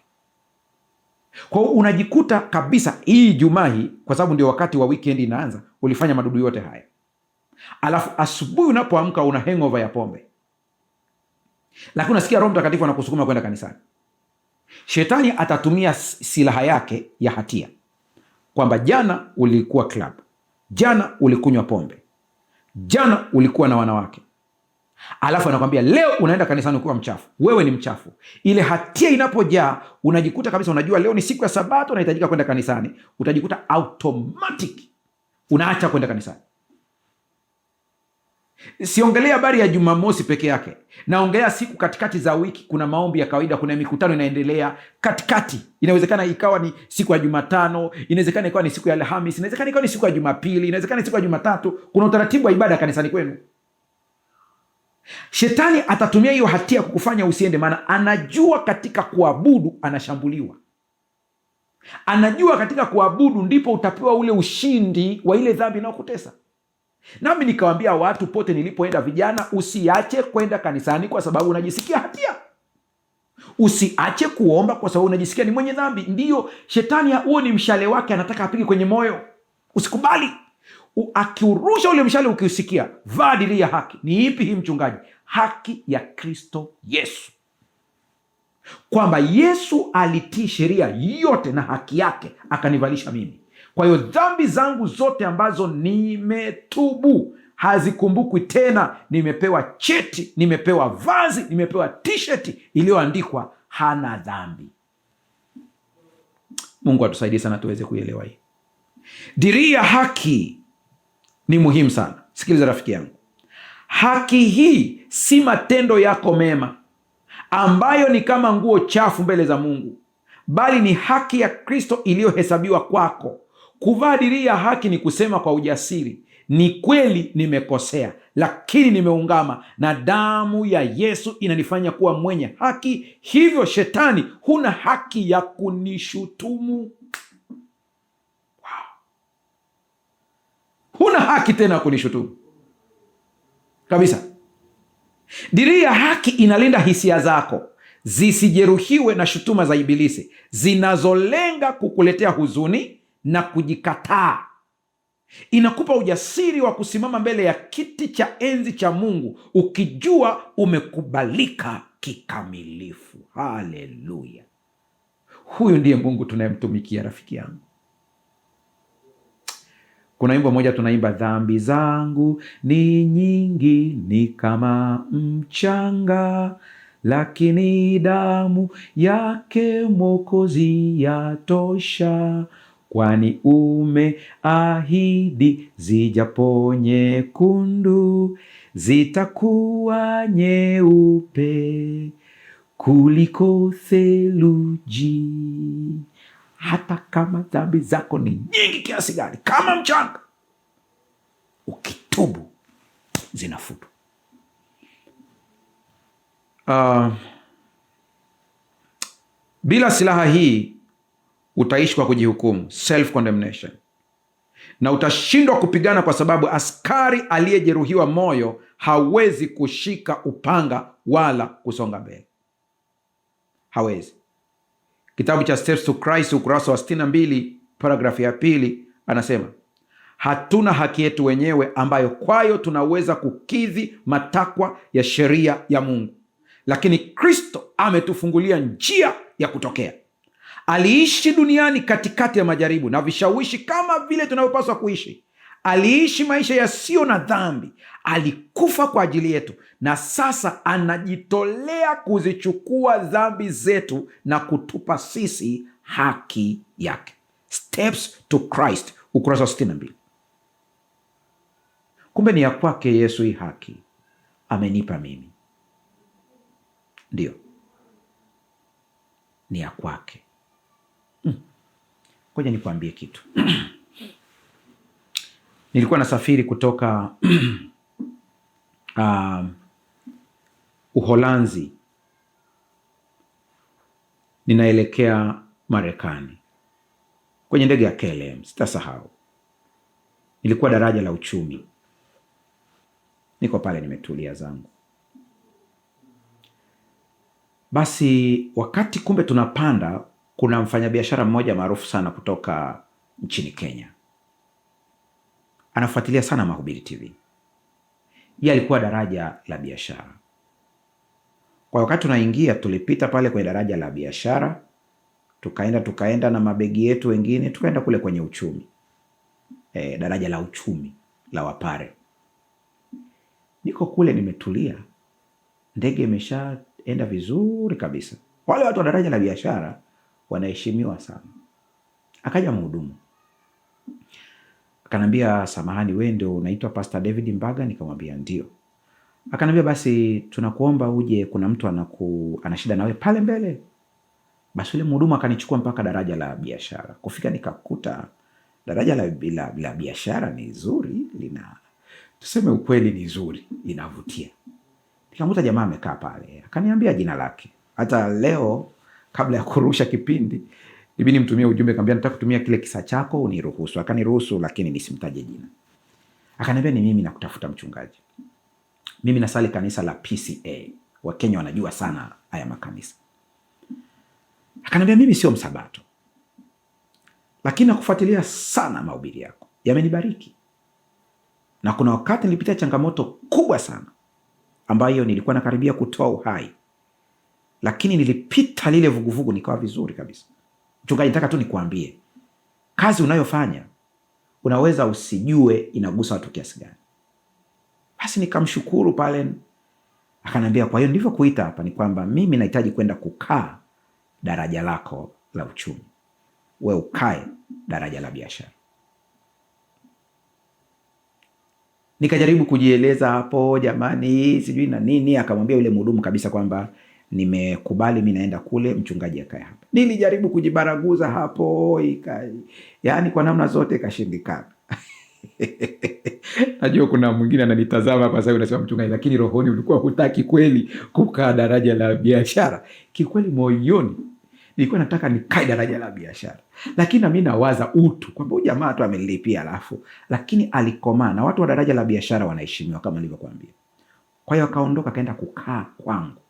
Kwa hiyo unajikuta kabisa hii Ijumaa hii, kwa sababu ndio wakati wa weekend inaanza, ulifanya madudu yote haya. Alafu asubuhi unapoamka una hangover ya pombe. Lakini unasikia Roho Mtakatifu anakusukuma kwenda kanisani. Shetani atatumia silaha yake ya hatia, kwamba jana ulikuwa club, jana ulikunywa pombe, jana ulikuwa na wanawake. Alafu anakwambia leo unaenda kanisani ukiwa mchafu. Wewe ni mchafu. Ile hatia inapojaa, unajikuta kabisa, unajua leo ni siku ya Sabato, unahitajika kwenda kanisani, utajikuta automatic unaacha kwenda kanisani. Siongelea habari ya Jumamosi peke yake, naongelea siku katikati za wiki. Kuna maombi ya kawaida, kuna mikutano inaendelea katikati. Inawezekana ikawa ni siku ya Jumatano, inawezekana ikawa ni siku ya Alhamisi, inawezekana ikawa ni siku ya Jumapili, inawezekana ni siku ya Jumatatu. Kuna utaratibu wa ibada kanisani kwenu. Shetani atatumia hiyo hatia kukufanya usiende, maana anajua katika kuabudu anashambuliwa. Anajua katika kuabudu ndipo utapewa ule ushindi wa ile dhambi inayokutesa. Nami nikawaambia watu pote nilipoenda, vijana, usiache kwenda kanisani kwa sababu unajisikia hatia. Usiache kuomba kwa sababu unajisikia ni mwenye dhambi. Ndiyo, shetani huo ni mshale wake, anataka apige kwenye moyo. Usikubali. Akiurusha ule mshale, ukiusikia, vaa dirii ya haki. Ni ipi hii mchungaji? Haki ya Kristo Yesu, kwamba Yesu alitii sheria yote na haki yake akanivalisha mimi. Kwa hiyo dhambi zangu zote ambazo nimetubu hazikumbukwi tena. Nimepewa cheti, nimepewa vazi, nimepewa t-shirt iliyoandikwa hana dhambi. Mungu atusaidie sana tuweze kuelewa hii. Dirii ya haki ni muhimu sana. Sikiliza rafiki yangu, haki hii si matendo yako mema ambayo ni kama nguo chafu mbele za Mungu, bali ni haki ya Kristo iliyohesabiwa kwako. Kuvaa dirii ya haki ni kusema kwa ujasiri, ni kweli nimekosea, lakini nimeungama na damu ya Yesu inanifanya kuwa mwenye haki. Hivyo shetani, huna haki ya kunishutumu. Wow. Huna haki tena ya kunishutumu kabisa. Dirii ya haki inalinda hisia zako zisijeruhiwe na shutuma za Ibilisi zinazolenga kukuletea huzuni na kujikataa. Inakupa ujasiri wa kusimama mbele ya kiti cha enzi cha Mungu ukijua umekubalika kikamilifu. Haleluya! Huyu ndiye Mungu tunayemtumikia, rafiki yangu. Kuna wimbo moja tunaimba, dhambi zangu ni nyingi, ni kama mchanga, lakini damu yake Mwokozi yatosha. Kwani umeahidi zijapo nyekundu zitakuwa nyeupe kuliko theluji. Hata kama dhambi zako ni nyingi kiasi gani, kama mchanga, ukitubu zinafutwa. Bila silaha hii utaishi kwa kujihukumu, self condemnation, na utashindwa kupigana kwa sababu askari aliyejeruhiwa moyo hawezi kushika upanga wala kusonga mbele. Hawezi. Kitabu cha Steps to Christ ukurasa wa 62 paragrafu ya 2 anasema, hatuna haki yetu wenyewe ambayo kwayo tunaweza kukidhi matakwa ya sheria ya Mungu, lakini Kristo ametufungulia njia ya kutokea. Aliishi duniani katikati ya majaribu na vishawishi kama vile tunavyopaswa kuishi. Aliishi maisha yasiyo na dhambi, alikufa kwa ajili yetu, na sasa anajitolea kuzichukua dhambi zetu na kutupa sisi haki yake. Steps to Christ ukurasa wa 62. Kumbe ni ya kwake Yesu hii haki amenipa mimi. Ndio, ni ya kwake. Ngoja nikwambie kitu. Nilikuwa nasafiri kutoka Uholanzi ninaelekea Marekani kwenye ndege ya KLM, sitasahau. Nilikuwa daraja la uchumi, niko pale nimetulia zangu. Basi wakati kumbe tunapanda, kuna mfanyabiashara mmoja maarufu sana kutoka nchini Kenya, anafuatilia sana Mahubiri TV. Yeye alikuwa daraja la biashara. Kwa wakati tunaingia, tulipita pale kwenye daraja la biashara, tukaenda na mabegi yetu wengine, tukaenda kule kwenye uchumi, daraja la uchumi la Wapare. Niko kule nimetulia, ndege imeshaenda vizuri kabisa. Wale watu wa daraja la biashara wanaheshimiwa sana. Akaja mhudumu akanambia, samahani, wewe ndio unaitwa Pastor David Mbaga? Nikamwambia ndio. Akanambia, basi tunakuomba uje, kuna mtu ana shida nawe pale mbele. Basi yule mhudumu akanichukua mpaka daraja la biashara. Kufika nikakuta daraja la biashara ni zuri, tuseme ukweli, ni zuri, linavutia. Nikamkuta jamaa amekaa pale, akaniambia jina lake. Hata leo kabla ya kurusha kipindi ibidi nimtumie ujumbe, akamwambia nataka kutumia kile kisa chako uniruhusu. Akaniruhusu, lakini nisimtaje jina. Akaniambia, ni mimi nakutafuta mchungaji. Mimi nasali kanisa la PCA. Wakenya wanajua sana haya makanisa. Akaniambia, mimi sio msabato, lakini nakufuatilia sana mahubiri yako, yamenibariki. Na kuna wakati nilipitia changamoto kubwa sana ambayo nilikuwa nakaribia kutoa uhai, lakini nilipita lile vuguvugu nikawa vizuri kabisa. Mchungaji, nataka tu nikuambie, kazi unayofanya unaweza usijue inagusa watu kiasi gani. Basi nikamshukuru pale. Akaniambia, kwa hiyo ndivyo kuita hapa ni kwamba mimi nahitaji kwenda kukaa daraja lako la uchumi, wewe ukae daraja la biashara. Nikajaribu kujieleza hapo, jamani, sijui na nini. Akamwambia yule mhudumu kabisa kwamba nimekubali, mimi naenda kule, mchungaji akae hapa. Nilijaribu kujibaraguza hapo, yaani kwa namna zote ikashindikana. Najua kuna mwingine ananitazama kwa sababu unasema, mchungaji, lakini rohoni ulikuwa hutaki kweli kukaa daraja la biashara. Kikweli moyoni nilikuwa nataka nikae daraja la biashara, lakini na mimi nawaza utu kwamba huyu jamaa tu amenilipia lakini alikomaa. Na watu wa daraja la biashara wanaheshimiwa kama nilivyokuambia. Kwa hiyo akaondoka kaenda kukaa kwangu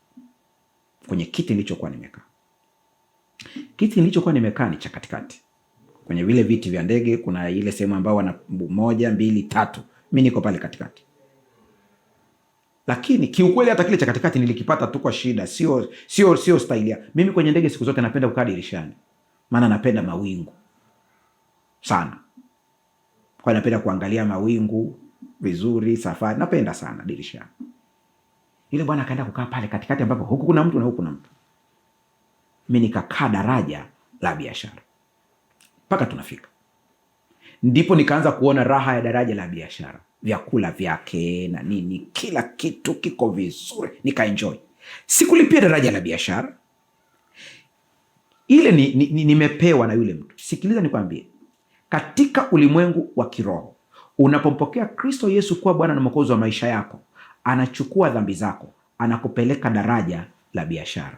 kwenye kiti nilichokuwa nimekaa. Kiti nilichokuwa nimekaa ni cha katikati. Kwenye vile viti vya ndege kuna ile sehemu ambao wana 1, 2, 3. Mimi niko pale katikati. Lakini kiukweli hata kile cha katikati nilikipata tu kwa shida, sio style ya. Mimi kwenye ndege siku zote napenda kukaa dirishani. Maana napenda mawingu sana. Kwa napenda kuangalia mawingu vizuri, safari, napenda sana dirishani. Yule bwana akaenda kukaa pale katikati ambapo huku kuna mtu na huku kuna mtu. Mimi nikakaa daraja la biashara. Mpaka tunafika. Ndipo nikaanza kuona raha ya daraja la biashara. Vyakula vyake na nini, kila kitu kiko vizuri, nikaenjoy. Sikulipia daraja la biashara. Ile nimepewa na yule mtu. Sikiliza nikwambie, katika ulimwengu wa kiroho, unapompokea Kristo Yesu kuwa Bwana na Mwokozi wa maisha yako, anachukua dhambi zako, anakupeleka daraja la biashara,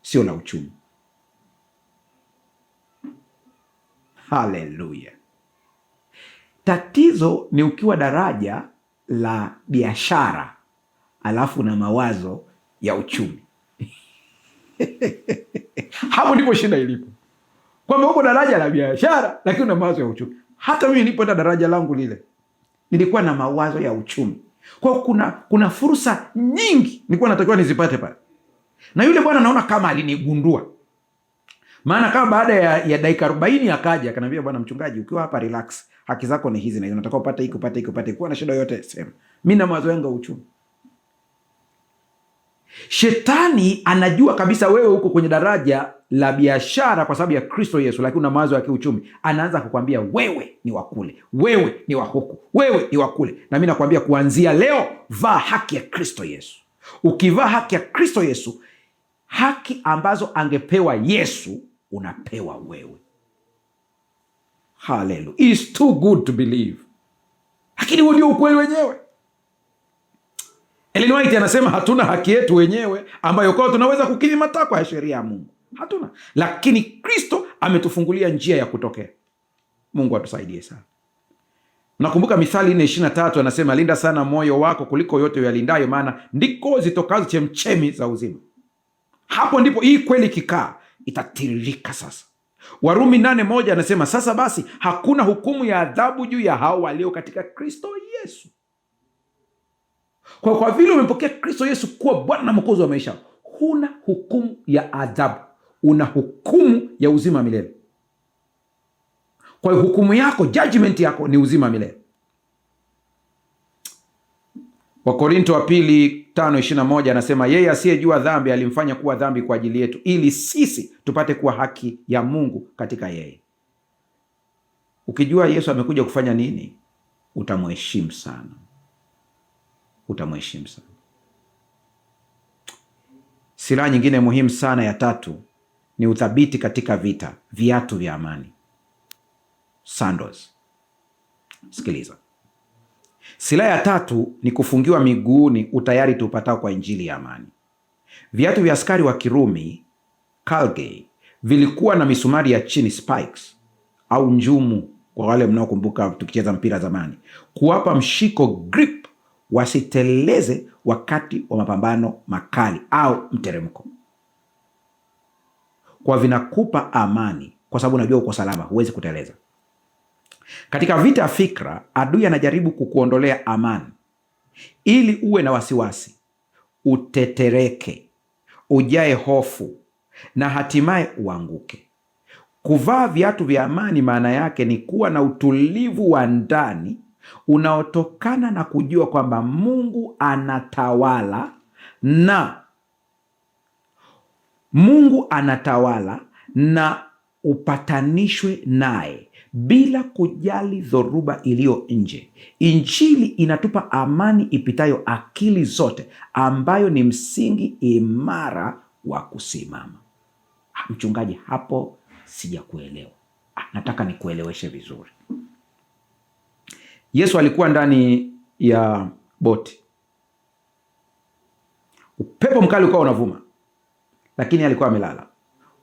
sio la uchumi. Haleluya. Tatizo ni ukiwa daraja la biashara alafu na mawazo ya uchumi. Hapo ndipo shida ilipo. Kwamba uko daraja la biashara lakini una mawazo ya uchumi. Hata mimi nilipoenda daraja langu lile, nilikuwa na mawazo ya uchumi. Kwa kuna fursa nyingi nilikuwa natakiwa nizipate pale. Na yule bwana naona kama alinigundua. Maana kama baada ya dakika 40 akaja akaniambia, bwana mchungaji, ukiwa hapa relax, haki zako ni hizi na hizo, unataka upate hiki upate hiki upate, kuwa na shida yote sema. Mimi na mawazo yangu ya uchumi. Shetani anajua kabisa wewe uko kwenye daraja la biashara kwa sababu ya Kristo Yesu, lakini una mawazo ya kiuchumi. Anaanza kukwambia wewe ni wa kule, wewe ni wa huku, wewe ni wa kule. Na mimi nakwambia kuanzia leo, vaa haki ya Kristo Yesu. Ukivaa haki ya Kristo Yesu, haki ambazo angepewa Yesu unapewa wewe. Hallelujah. It's too good to believe. Lakini huo ndio ukweli wenyewe. Ellen White anasema hatuna haki yetu wenyewe ambayo kwa tunaweza kukidhi matakwa ya sheria ya Mungu. Hatuna. Lakini Kristo ametufungulia njia ya kutokea. Mungu atusaidie sana. Nakumbuka Mithali 4:23 anasema, linda sana moyo wako kuliko yote uyalindayo, maana ndiko zitokazo chemchemi za uzima. Hapo ndipo hii kweli kikaa itatiririka sasa. Warumi 8:1 anasema, sasa basi hakuna hukumu ya adhabu juu ya hao walio katika Kristo Yesu. Kwa vile umempokea Kristo Yesu kuwa Bwana na Mwokozi wa maisha, huna hukumu ya adhabu, una hukumu ya uzima milele. Kwa hiyo hukumu yako, judgment yako ni uzima milele. Wakorinto wa pili 5:21 anasema, yeye asiyejua dhambi alimfanya kuwa dhambi kwa ajili yetu, ili sisi tupate kuwa haki ya Mungu katika yeye. Ukijua Yesu amekuja kufanya nini, utamheshimu sana. Utamheshimu sana. Silaha nyingine muhimu sana ya tatu ni uthabiti katika vita, viatu vya amani. Sandals. Sikiliza. Silaha ya tatu ni kufungiwa miguuni utayari tupatao kwa injili ya amani. Viatu vya askari wa Kirumi, Calgary, vilikuwa na misumari ya chini, spikes au njumu, kwa wale mnaokumbuka tukicheza mpira zamani, kuwapa mshiko, grip, wasiteleze wakati wa mapambano makali au mteremko. Kwa vinakupa amani kwa sababu unajua uko salama, huwezi kuteleza. Katika vita ya fikra, adui anajaribu kukuondolea amani ili uwe na wasiwasi, utetereke, ujae hofu na hatimaye uanguke. Kuvaa viatu vya amani maana yake ni kuwa na utulivu wa ndani unaotokana na kujua kwamba Mungu anatawala na upatanishwe naye bila kujali dhoruba iliyo nje. Injili inatupa amani ipitayo akili zote, ambayo ni msingi imara wa kusimama. Mchungaji, hapo sijakuelewa. Nataka nikueleweshe vizuri. Yesu alikuwa ndani ya boti. Upepo mkali ulikuwa unavuma, lakini alikuwa amelala.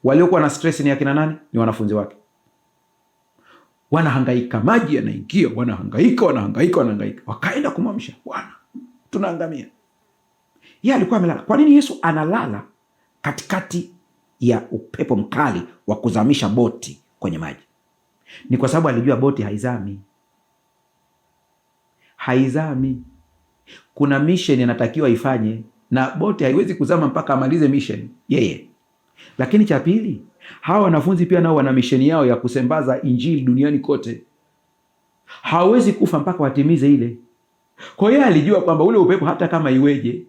Waliokuwa na stress ni akina nani? Ni wanafunzi wake. Wanahangaika, maji yanaingia, wanahangaika. Wakaenda kumwamsha, Bwana, tunaangamia. Yeye alikuwa amelala. Kwa nini Yesu analala katikati ya upepo mkali wa kuzamisha boti kwenye maji? Ni kwa sababu alijua boti haizami. Kuna mission inatakiwa ifanye, na boti haiwezi kuzama mpaka amalize mission yeye. Lakini cha pili, hawa wanafunzi pia nao wana misheni yao ya kusambaza injili duniani kote. Hawezi kufa mpaka watimize ile. Kwa hiyo alijua kwamba ule upepo hata kama iweje,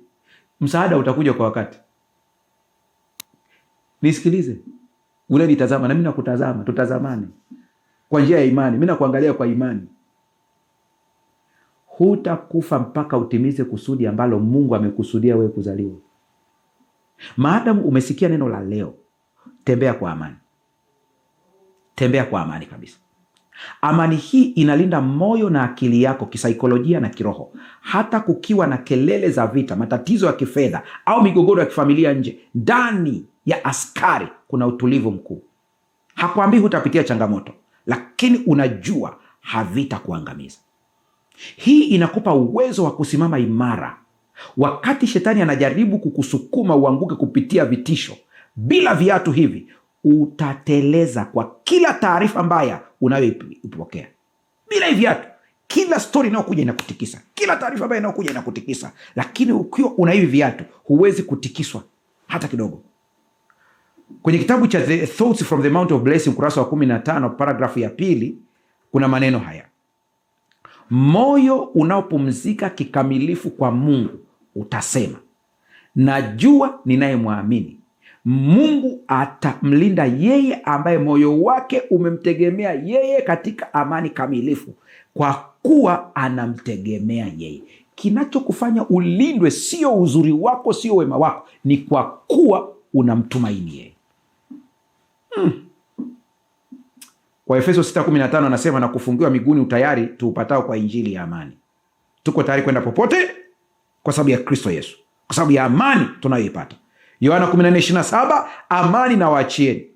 msaada utakuja kwa wakati. Nisikilize. Ule nitazama na mimi nakutazama, tutazamane kwa njia ya imani. Mimi nakuangalia kwa imani. Hutakufa mpaka utimize kusudi ambalo Mungu amekusudia wewe kuzaliwa. Maadamu umesikia neno la leo, tembea kwa amani. Tembea kwa amani kabisa. Amani hii inalinda moyo na akili yako kisaikolojia na kiroho. Hata kukiwa na kelele za vita, matatizo ya kifedha au migogoro ya kifamilia nje, ndani ya askari kuna utulivu mkuu. Hakuambii hutapitia changamoto, lakini unajua havitakuangamiza. Hii inakupa uwezo wa kusimama imara wakati shetani anajaribu kukusukuma uanguke kupitia vitisho. Bila viatu hivi utateleza kwa kila taarifa mbaya unayoipokea. Bila hivi viatu, kila story inayokuja inakutikisa, kila taarifa mbaya inayokuja inakutikisa. Lakini ukiwa una hivi viatu, huwezi kutikiswa hata kidogo. Kwenye kitabu cha The Thoughts from the Mount of Blessing, ukurasa wa 15, paragrafu ya 2, kuna maneno haya: moyo unaopumzika kikamilifu kwa Mungu utasema, najua ninayemwamini, Mungu atamlinda yeye ambaye moyo wake umemtegemea yeye katika amani kamilifu, kwa kuwa anamtegemea yeye. Kinachokufanya ulindwe sio uzuri wako, sio wema wako, ni kwa kuwa unamtumaini yeye. Kwa Efeso 6:15 anasema, na kufungiwa miguuni utayari tuupatao kwa injili ya amani. Tuko tayari kwenda popote kwa sababu ya Kristo Yesu, kwa sababu ya amani tunayoipata. Yohana 14:27, amani na waachieni,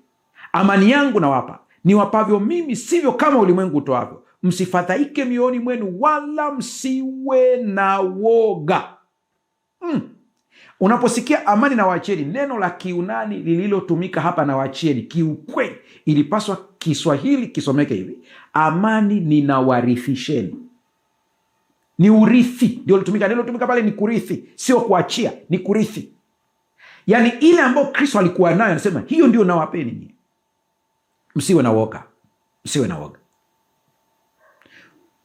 amani yangu nawapa, niwapavyo mimi, sivyo kama ulimwengu utoavyo. Msifadhaike mioyoni mwenu, wala msiwe na woga. Unaposikia amani na waachieni, neno la Kiunani lililotumika hapa na waachieni, kiukweli ilipaswa Kiswahili kisomeke hivi: amani ninawarithisheni. Ni urithi ndio litumika. Neno litumika pale ni kurithi, sio kuachia, ni kurithi. Yaani ile ambayo Kristo alikuwa nayo, anasema hiyo ndio nawapeni nyinyi. Msiwe na woga, msiwe na woga.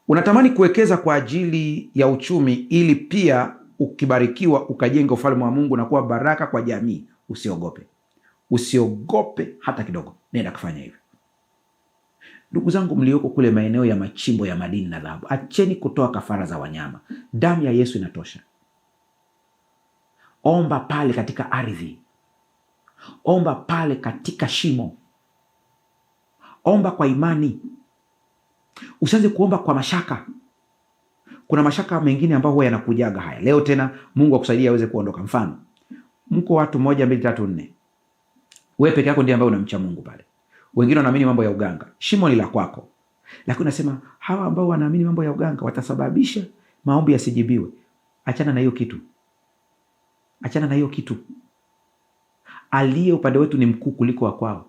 Unatamani kuwekeza kwa ajili ya uchumi ili pia ukibarikiwa ukajenga ufalme wa Mungu na kuwa baraka kwa jamii. Usiogope, usiogope hata kidogo, nenda kufanya hivyo. Ndugu zangu mlioko kule maeneo ya machimbo ya madini na dhahabu, acheni kutoa kafara za wanyama. Damu ya Yesu inatosha. Omba pale katika ardhi, omba pale katika shimo, omba kwa imani. Usianze kuomba kwa mashaka. Kuna mashaka mengine ambayo huwa yanakujaga haya. Leo tena Mungu akusaidia aweze kuondoka. Mfano, mko watu 1 2 3 4. Wewe peke yako ndiye ambaye unamcha Mungu pale. Wengine wanaamini mambo ya uganga. Shimo ni la kwako. Lakini unasema hawa ambao wanaamini mambo ya uganga watasababisha maombi yasijibiwe. Achana na hiyo kitu. Achana na hiyo kitu. Aliye upande wetu ni mkuu kuliko wa kwao.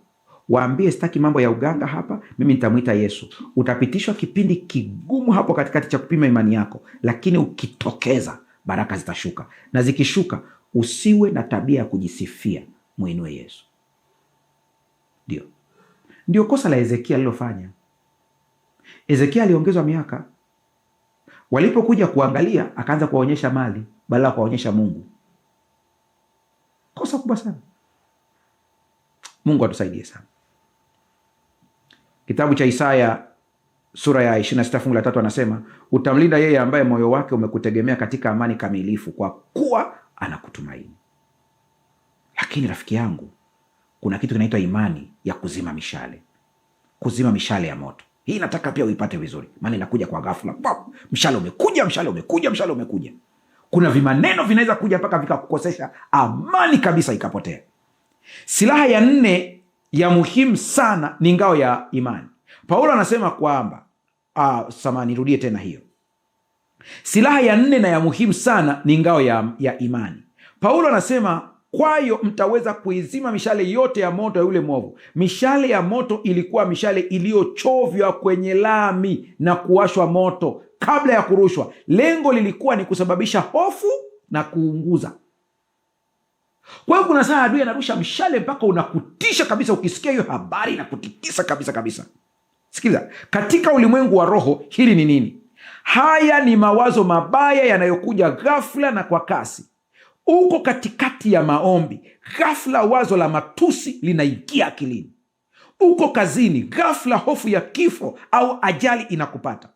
Waambie sitaki mambo ya uganga hapa, mimi nitamuita Yesu. Utapitishwa kipindi kigumu hapo katikati cha kupima imani yako, lakini ukitokeza baraka zitashuka. Na zikishuka, usiwe na tabia ya kujisifia, muinue Yesu. Ndio kosa la Hezekia alilofanya. Hezekia aliongezwa miaka. Walipokuja kuangalia, akaanza kuwaonyesha mali badala ya kuwaonyesha Mungu. Kosa kubwa sana. Mungu atusaidie sana. Kitabu cha Isaya sura ya 26 fungu la 3 anasema, utamlinda yeye ambaye moyo wake umekutegemea katika amani kamilifu, kwa kuwa anakutumaini. Lakini rafiki yangu, kuna kitu kinaitwa imani ya kuzima mishale. Kuzima mishale ya moto. Hii nataka pia uipate vizuri, maana inakuja kwa ghafla. Mshale umekuja, mshale umekuja, mshale umekuja. Kuna vimaneno vinaweza kuja mpaka vikakukosesha amani kabisa ikapotea. Silaha ya 4 ya muhimu sana ni ngao ya imani. Paulo anasema kwamba nirudie tena hiyo. Silaha ya 4 na ya muhimu sana ni ngao ya imani. Paulo anasema, kwayo mtaweza kuizima mishale yote ya moto ya yule mwovu. Mishale ya moto ilikuwa mishale iliyochovywa kwenye lami na kuwashwa moto kabla ya kurushwa. Lengo lilikuwa ni kusababisha hofu na kuunguza. Kwa hiyo kuna saa adui anarusha mshale mpaka unakutisha kabisa. Ukisikia hiyo habari inakutikisa kabisa kabisa. Sikiliza, katika ulimwengu wa roho hili ni nini? Haya ni mawazo mabaya yanayokuja ghafla na kwa kasi. Uko katikati ya maombi, ghafla wazo la matusi linaingia akilini. Uko kazini, ghafla hofu ya kifo au ajali inakupata.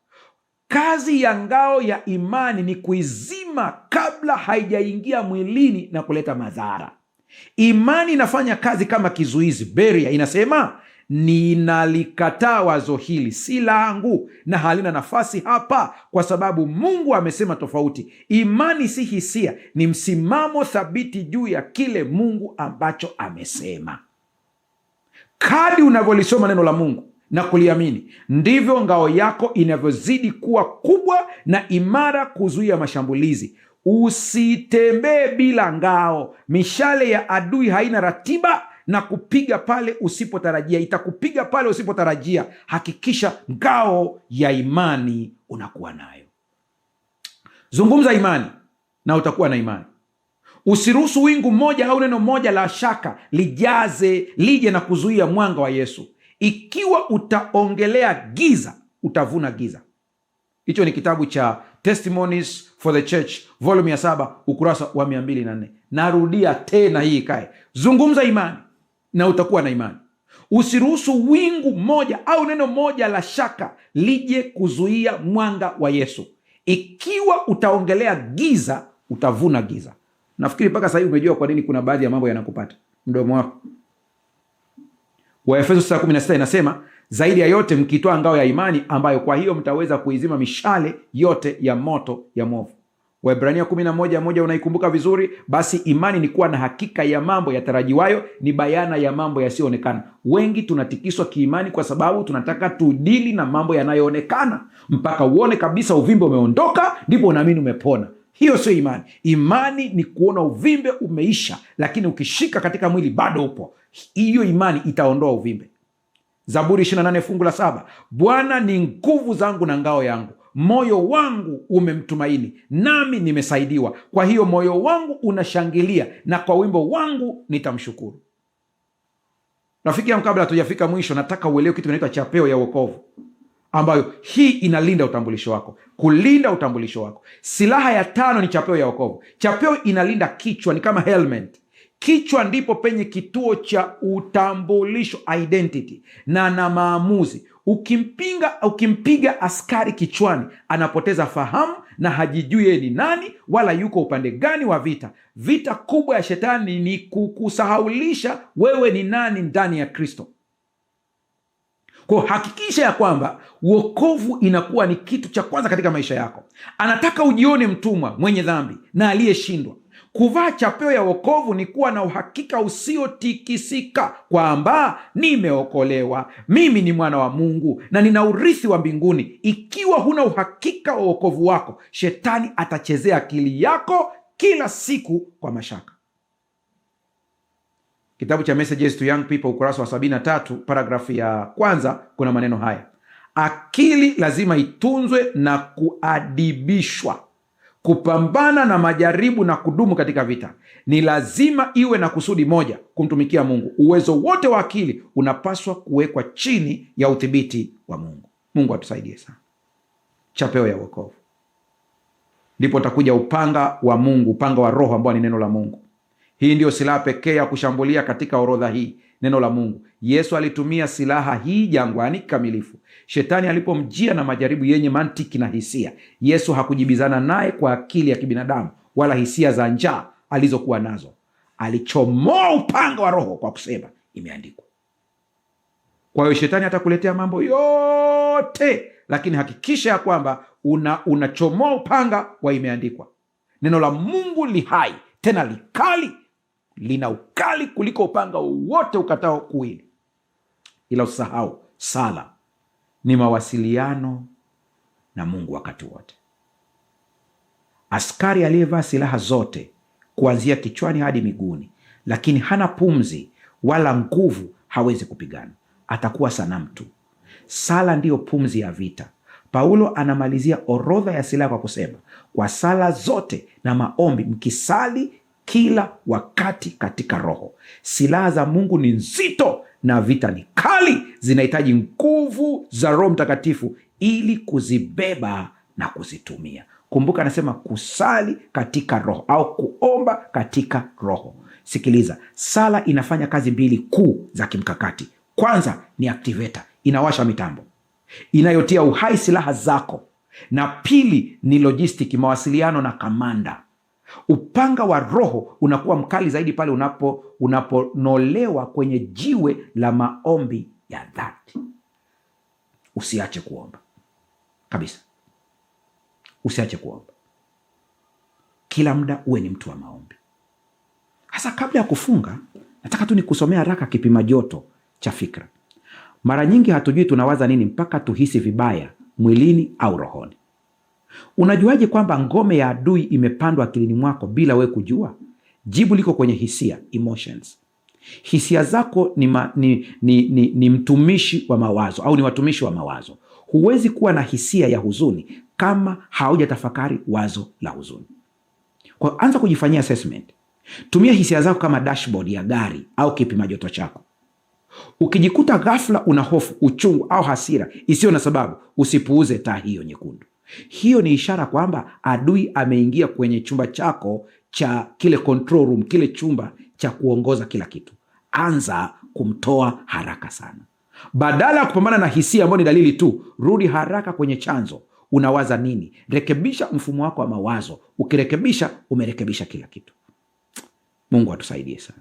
Kazi ya ngao ya imani ni kuizima kabla haijaingia mwilini na kuleta madhara. Imani inafanya kazi kama kizuizi. Beria inasema, ninalikataa wazo hili, si langu na halina nafasi hapa, kwa sababu Mungu amesema tofauti. Imani si hisia, ni msimamo thabiti juu ya kile Mungu ambacho amesema. Kadri unavyolisoma neno la Mungu na kuliamini, ndivyo ngao yako inavyozidi kuwa kubwa na imara kuzuia mashambulizi. Usitembee bila ngao. Mishale ya adui haina ratiba na kupiga pale usipotarajia. Itakupiga pale usipotarajia. Hakikisha ngao ya imani unakuwa nayo. Zungumza imani na utakuwa na imani. Usiruhusu wingu moja au neno moja la shaka lije na kuzuia mwanga wa Yesu. Ikiwa utaongelea giza, utavuna giza. Hicho ni kitabu cha Testimonies for the Church, volume ya 7, ukurasa wa 204. Narudia tena hii ikae. Zungumza imani na utakuwa na imani. Usiruhusu wingu moja au neno moja la shaka lije kuzuia mwanga wa Yesu. Ikiwa utaongelea giza, utavuna giza. Nafikiri mpaka sasa hivi umejua kwa nini kuna baadhi ya mambo yanakupata. mdomo wako. Waefeso 6:16 inasema, zaidi ya yote mkitwaa ngao ya imani, ambayo kwa hiyo mtaweza kuizima mishale yote ya moto ya mwovu. Waebrania 11:1 unaikumbuka vizuri. Basi imani ni kuwa na hakika ya mambo yatarajiwayo, ni bayana ya mambo yasiyoonekana. Wengi tunatikiswa kiimani kwa sababu tunataka tudili na mambo yanayoonekana, mpaka uone kabisa uvimbe umeondoka, ndipo unaamini umepona. Hiyo sio imani. Imani ni kuona uvimbe umeisha, lakini ukishika katika mwili bado upo. Hiyo imani itaondoa uvimbe. Zaburi 28:7, Bwana ni nguvu zangu na ngao yangu, moyo wangu umemtumaini, nami nimesaidiwa. Kwa hiyo moyo wangu unashangilia, na kwa wimbo wangu nitamshukuru. Rafiki yangu, kabla hatujafika mwisho, nataka uelewe kitu kinaitwa chapeo ya wokovu, ambayo hii inalinda utambulisho wako. Kulinda utambulisho wako, silaha ya 5 ni chapeo ya wokovu. Chapeo inalinda kichwa, ni kama helmet. Kichwa ndipo penye kituo cha utambulisho, identity na maamuzi. Ukimpiga askari kichwani, anapoteza fahamu na hajijui yeye ni nani wala yuko upande gani wa vita. Vita kubwa ya shetani ni kukusahaulisha wewe ni nani ndani ya Kristo. Kwa hakikisha ya kwamba wokovu inakuwa ni kitu cha kwanza katika maisha yako. Anataka ujione mtumwa mwenye dhambi na aliyeshindwa. Kuvaa chapeo ya wokovu ni kuwa na uhakika usiotikisika kwamba nimeokolewa, mimi ni mwana wa Mungu na nina urithi wa mbinguni. Ikiwa huna uhakika wa wokovu wako, shetani atachezea akili yako kila siku kwa mashaka. Kitabu cha Messages to Young People, ukurasa wa 73, paragrafu ya kwanza, kuna maneno haya: akili lazima itunzwe na kuadibishwa. Kupambana na majaribu na kudumu katika vita ni lazima iwe na kusudi moja, kumtumikia Mungu. Uwezo wote wa akili unapaswa kuwekwa chini ya udhibiti wa Mungu. Mungu atusaidie sana. Chapeo ya wokovu. Ndipo utakuja upanga wa Mungu, upanga wa Roho ambao ni neno la Mungu. Hii ndiyo silaha pekee ya kushambulia katika orodha hii, neno la Mungu. Yesu alitumia silaha hii jangwani kikamilifu. Shetani alipomjia na majaribu yenye mantiki na hisia, Yesu hakujibizana naye kwa akili ya kibinadamu wala hisia za njaa alizokuwa nazo. Alichomoa upanga wa Roho kwa kusema, imeandikwa. Kwa hiyo shetani atakuletea mambo yote, lakini hakikisha ya kwamba unachomoa upanga wa imeandikwa. Neno la Mungu li hai tena likali, lina ukali kuliko upanga wote ukatao kuwili. Ila usahau, sala ni mawasiliano na Mungu wakati wote. Askari aliyevaa silaha zote kuanzia kichwani hadi miguuni, lakini hana pumzi wala nguvu, hawezi kupigana, atakuwa sanamu tu. Sala ndiyo pumzi ya vita. Paulo anamalizia orodha ya silaha kwa kusema, kwa sala zote na maombi mkisali kila wakati katika Roho. Silaha za Mungu ni nzito na vita ni kali, zinahitaji nguvu za Roho Mtakatifu ili kuzibeba na kuzitumia. Kumbuka anasema kusali katika Roho au kuomba katika Roho. Sikiliza, sala inafanya kazi mbili kuu za kimkakati. Kwanza ni activator, inawasha mitambo inayotia uhai silaha zako, na pili ni logistic, mawasiliano na kamanda. Upanga wa Roho unakuwa mkali zaidi pale unaponolewa kwenye jiwe la maombi ya dhati. Usiache kuomba kabisa, usiache kuomba. Kila muda uwe ni mtu wa maombi. Hasa kabla ya kufunga, nataka tu nikusomea haraka kipima joto cha fikra. Mara nyingi hatujui tunawaza nini mpaka tuhisi vibaya mwilini au rohoni. Unajuaje kwamba ngome ya adui imepandwa akilini mwako bila we kujua? Jibu liko kwenye hisia, emotions. Hisia zako ni mtumishi wa mawazo au ni watumishi wa mawazo. Huwezi kuwa na hisia ya huzuni kama haujatafakari wazo la huzuni. Kwa anza kujifanyia assessment. Tumia hisia zako kama dashboard ya gari au kipima joto chako. Ukijikuta ghafla una hofu, uchungu au hasira isiyo na sababu, usipuuze taa hiyo nyekundu. Hiyo ni ishara kwamba adui ameingia kwenye chumba chako cha kile control room, kile chumba cha kuongoza kila kitu. Anza kumtoa haraka sana. Badala ya kupambana na hisia ambayo ni dalili tu, rudi haraka kwenye chanzo. Unawaza nini? Rekebisha mfumo wako wa mawazo. Ukirekebisha, umerekebisha kila kitu. Mungu atusaidie sana.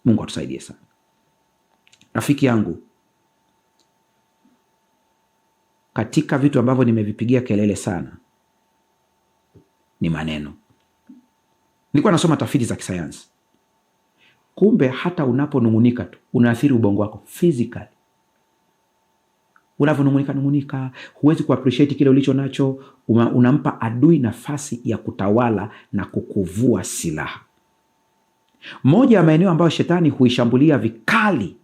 Mungu atusaidie sana. Rafiki yangu, katika vitu ambavyo nimevipigia kelele sana ni maneno. Nilikuwa nasoma tafiti za kisayansi. Kumbe hata unaponung'unika tu unaathiri ubongo wako physically. Unavyonung'unika, huwezi kuappreciate kile ulicho nacho, unampa adui nafasi ya kutawala na kukuvua silaha. Moja ya maeneo ambayo shetani huishambulia vikali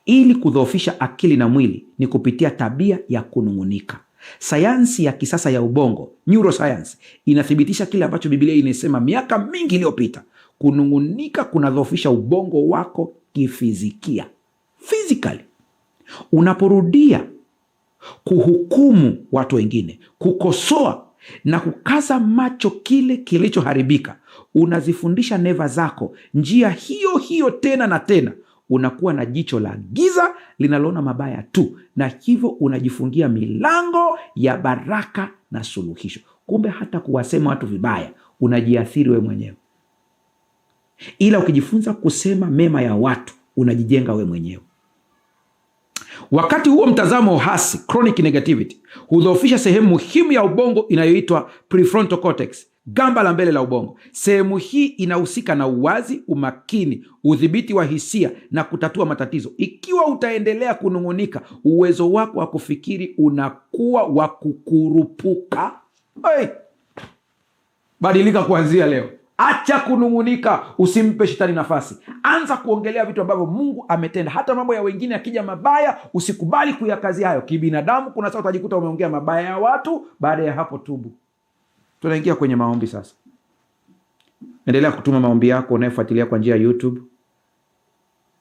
ili kudhoofisha akili na mwili ni kupitia tabia ya kunung'unika. Sayansi ya kisasa ya ubongo, neuroscience, inathibitisha kile ambacho Biblia inasema miaka mingi iliyopita. Kunung'unika kunadhoofisha ubongo wako kifizikia, physically. Unaporudia kuhukumu watu wengine, kukosoa na kukaza macho kile kilichoharibika, unazifundisha neva zako njia hiyo hiyo tena na tena. Unakuwa na jicho la giza linaloona mabaya tu, na hivyo unajifungia milango ya baraka na suluhisho. Kumbe hata kuwasema watu vibaya unajiathiri we mwenyewe, ila ukijifunza kusema mema ya watu unajijenga we mwenyewe. Wakati huo mtazamo hasi, chronic negativity, hudhoofisha sehemu muhimu ya ubongo inayoitwa prefrontal cortex, gamba la mbele la ubongo. Sehemu hii inahusika na uwazi, umakini, udhibiti wa hisia na kutatua matatizo. Ikiwa utaendelea kunung'unika, uwezo wako wa kufikiri unakuwa wa kukurupuka. Badilika kuanzia leo. Acha kunung'unika, usimpe shetani nafasi. Anza kuongelea vitu ambavyo Mungu ametenda. Hata mambo ya wengine yakija mabaya, usikubali kuyakazi hayo. Kibinadamu kuna saa utajikuta umeongea mabaya ya watu, baada ya hapo tubu. Tunaingia kwenye maombi sasa. Endelea kutuma maombi yako unayefuatilia kwa njia ya YouTube.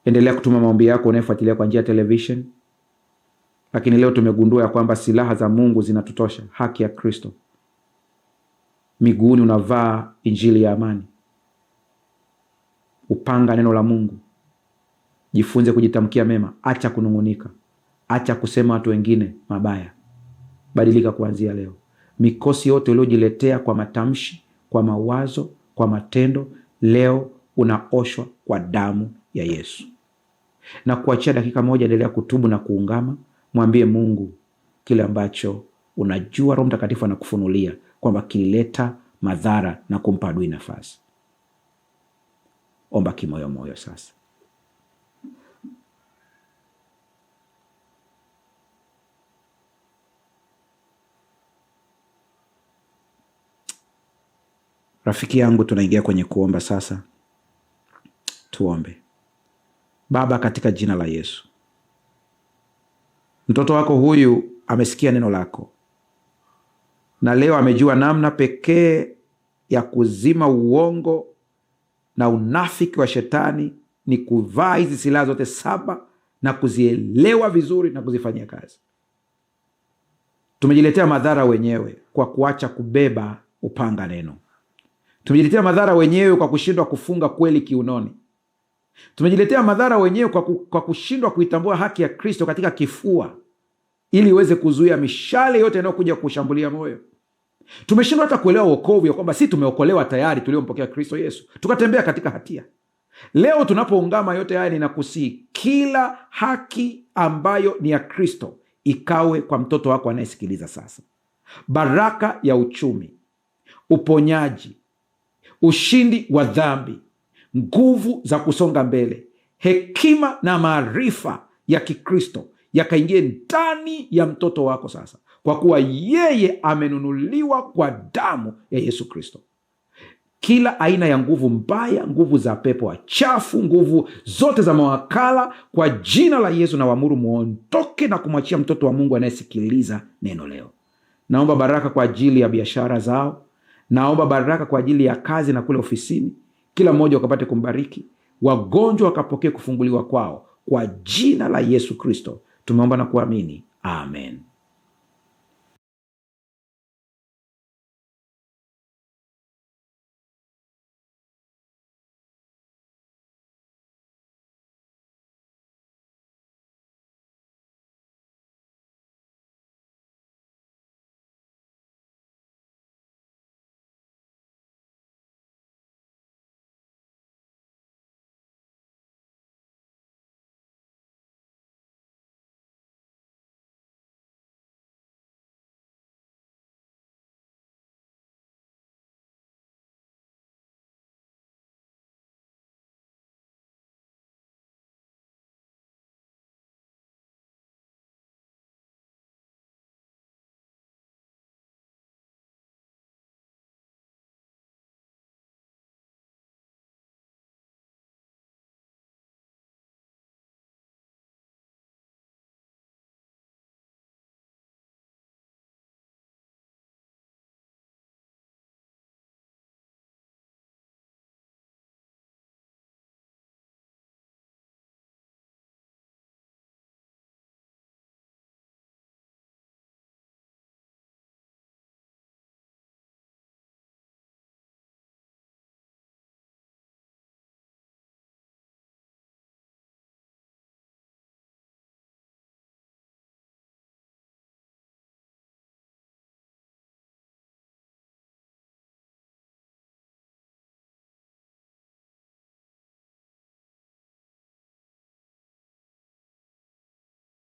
Endelea kutuma maombi yako unayefuatilia kwa njia ya television. Lakini leo tumegundua ya kwamba silaha za Mungu zinatutosha. Haki ya Kristo. Miguuni unavaa injili ya amani. Upanga neno la Mungu. Jifunze kujitamkia mema. Acha kunung'unika. Acha kusema watu wengine mabaya. Badilika kuanzia leo. Mikosi yote uliojiletea kwa matamshi, kwa mawazo, kwa matendo, leo unaoshwa kwa damu ya Yesu. Na kuachia dakika moja, endelea kutubu na kuungama. Mwambie Mungu kile ambacho unajua Roho Mtakatifu anakufunulia kwamba kilileta madhara na kumpa adui nafasi. Omba kimoyo moyo sasa. Rafiki yangu, tunaingia kwenye kuomba sasa. Tuombe. Baba, katika jina la Yesu, mtoto wako huyu amesikia neno lako, na leo amejua namna pekee ya kuzima uongo na unafiki wa shetani ni kuvaa hizi silaha zote 7 na kuzielewa vizuri na kuzifanyia kazi. Tumejiletea madhara wenyewe kwa kuacha kubeba upanga neno. Tumejiletea madhara wenyewe kwa kushindwa kufunga kweli kiunoni. Tumejiletea madhara wenyewe kwa kushindwa kuitambua haki ya Kristo katika kifua ili iweze kuzuia mishale yote inayokuja kushambulia moyo. Tumeshindwa hata kuelewa wokovu ya kwamba si tumeokolewa tayari tuliompokea Kristo Yesu, tukatembea katika hatia. Leo tunapoungama yote haya, ninakusihi kila haki ambayo ni ya Kristo ikawe kwa mtoto wako anayesikiliza sasa. Baraka ya uchumi, uponyaji, ushindi wa dhambi, nguvu za kusonga mbele, hekima na maarifa ya Kikristo yakaingie ndani ya mtoto wako sasa, kwa kuwa yeye amenunuliwa kwa damu ya Yesu Kristo. Kila aina ya nguvu mbaya, nguvu za pepo wachafu, nguvu zote za mawakala, kwa jina la Yesu na waamuru muondoke na kumwachia mtoto wa Mungu anayesikiliza neno leo. Naomba baraka kwa ajili ya biashara zao. Naomba baraka kwa ajili ya kazi na kule ofisini. Kila mmoja wakapate kumbariki. Wagonjwa wakapokea kufunguliwa kwao. Kwa jina la Yesu Kristo tumeomba na kuamini. Amen.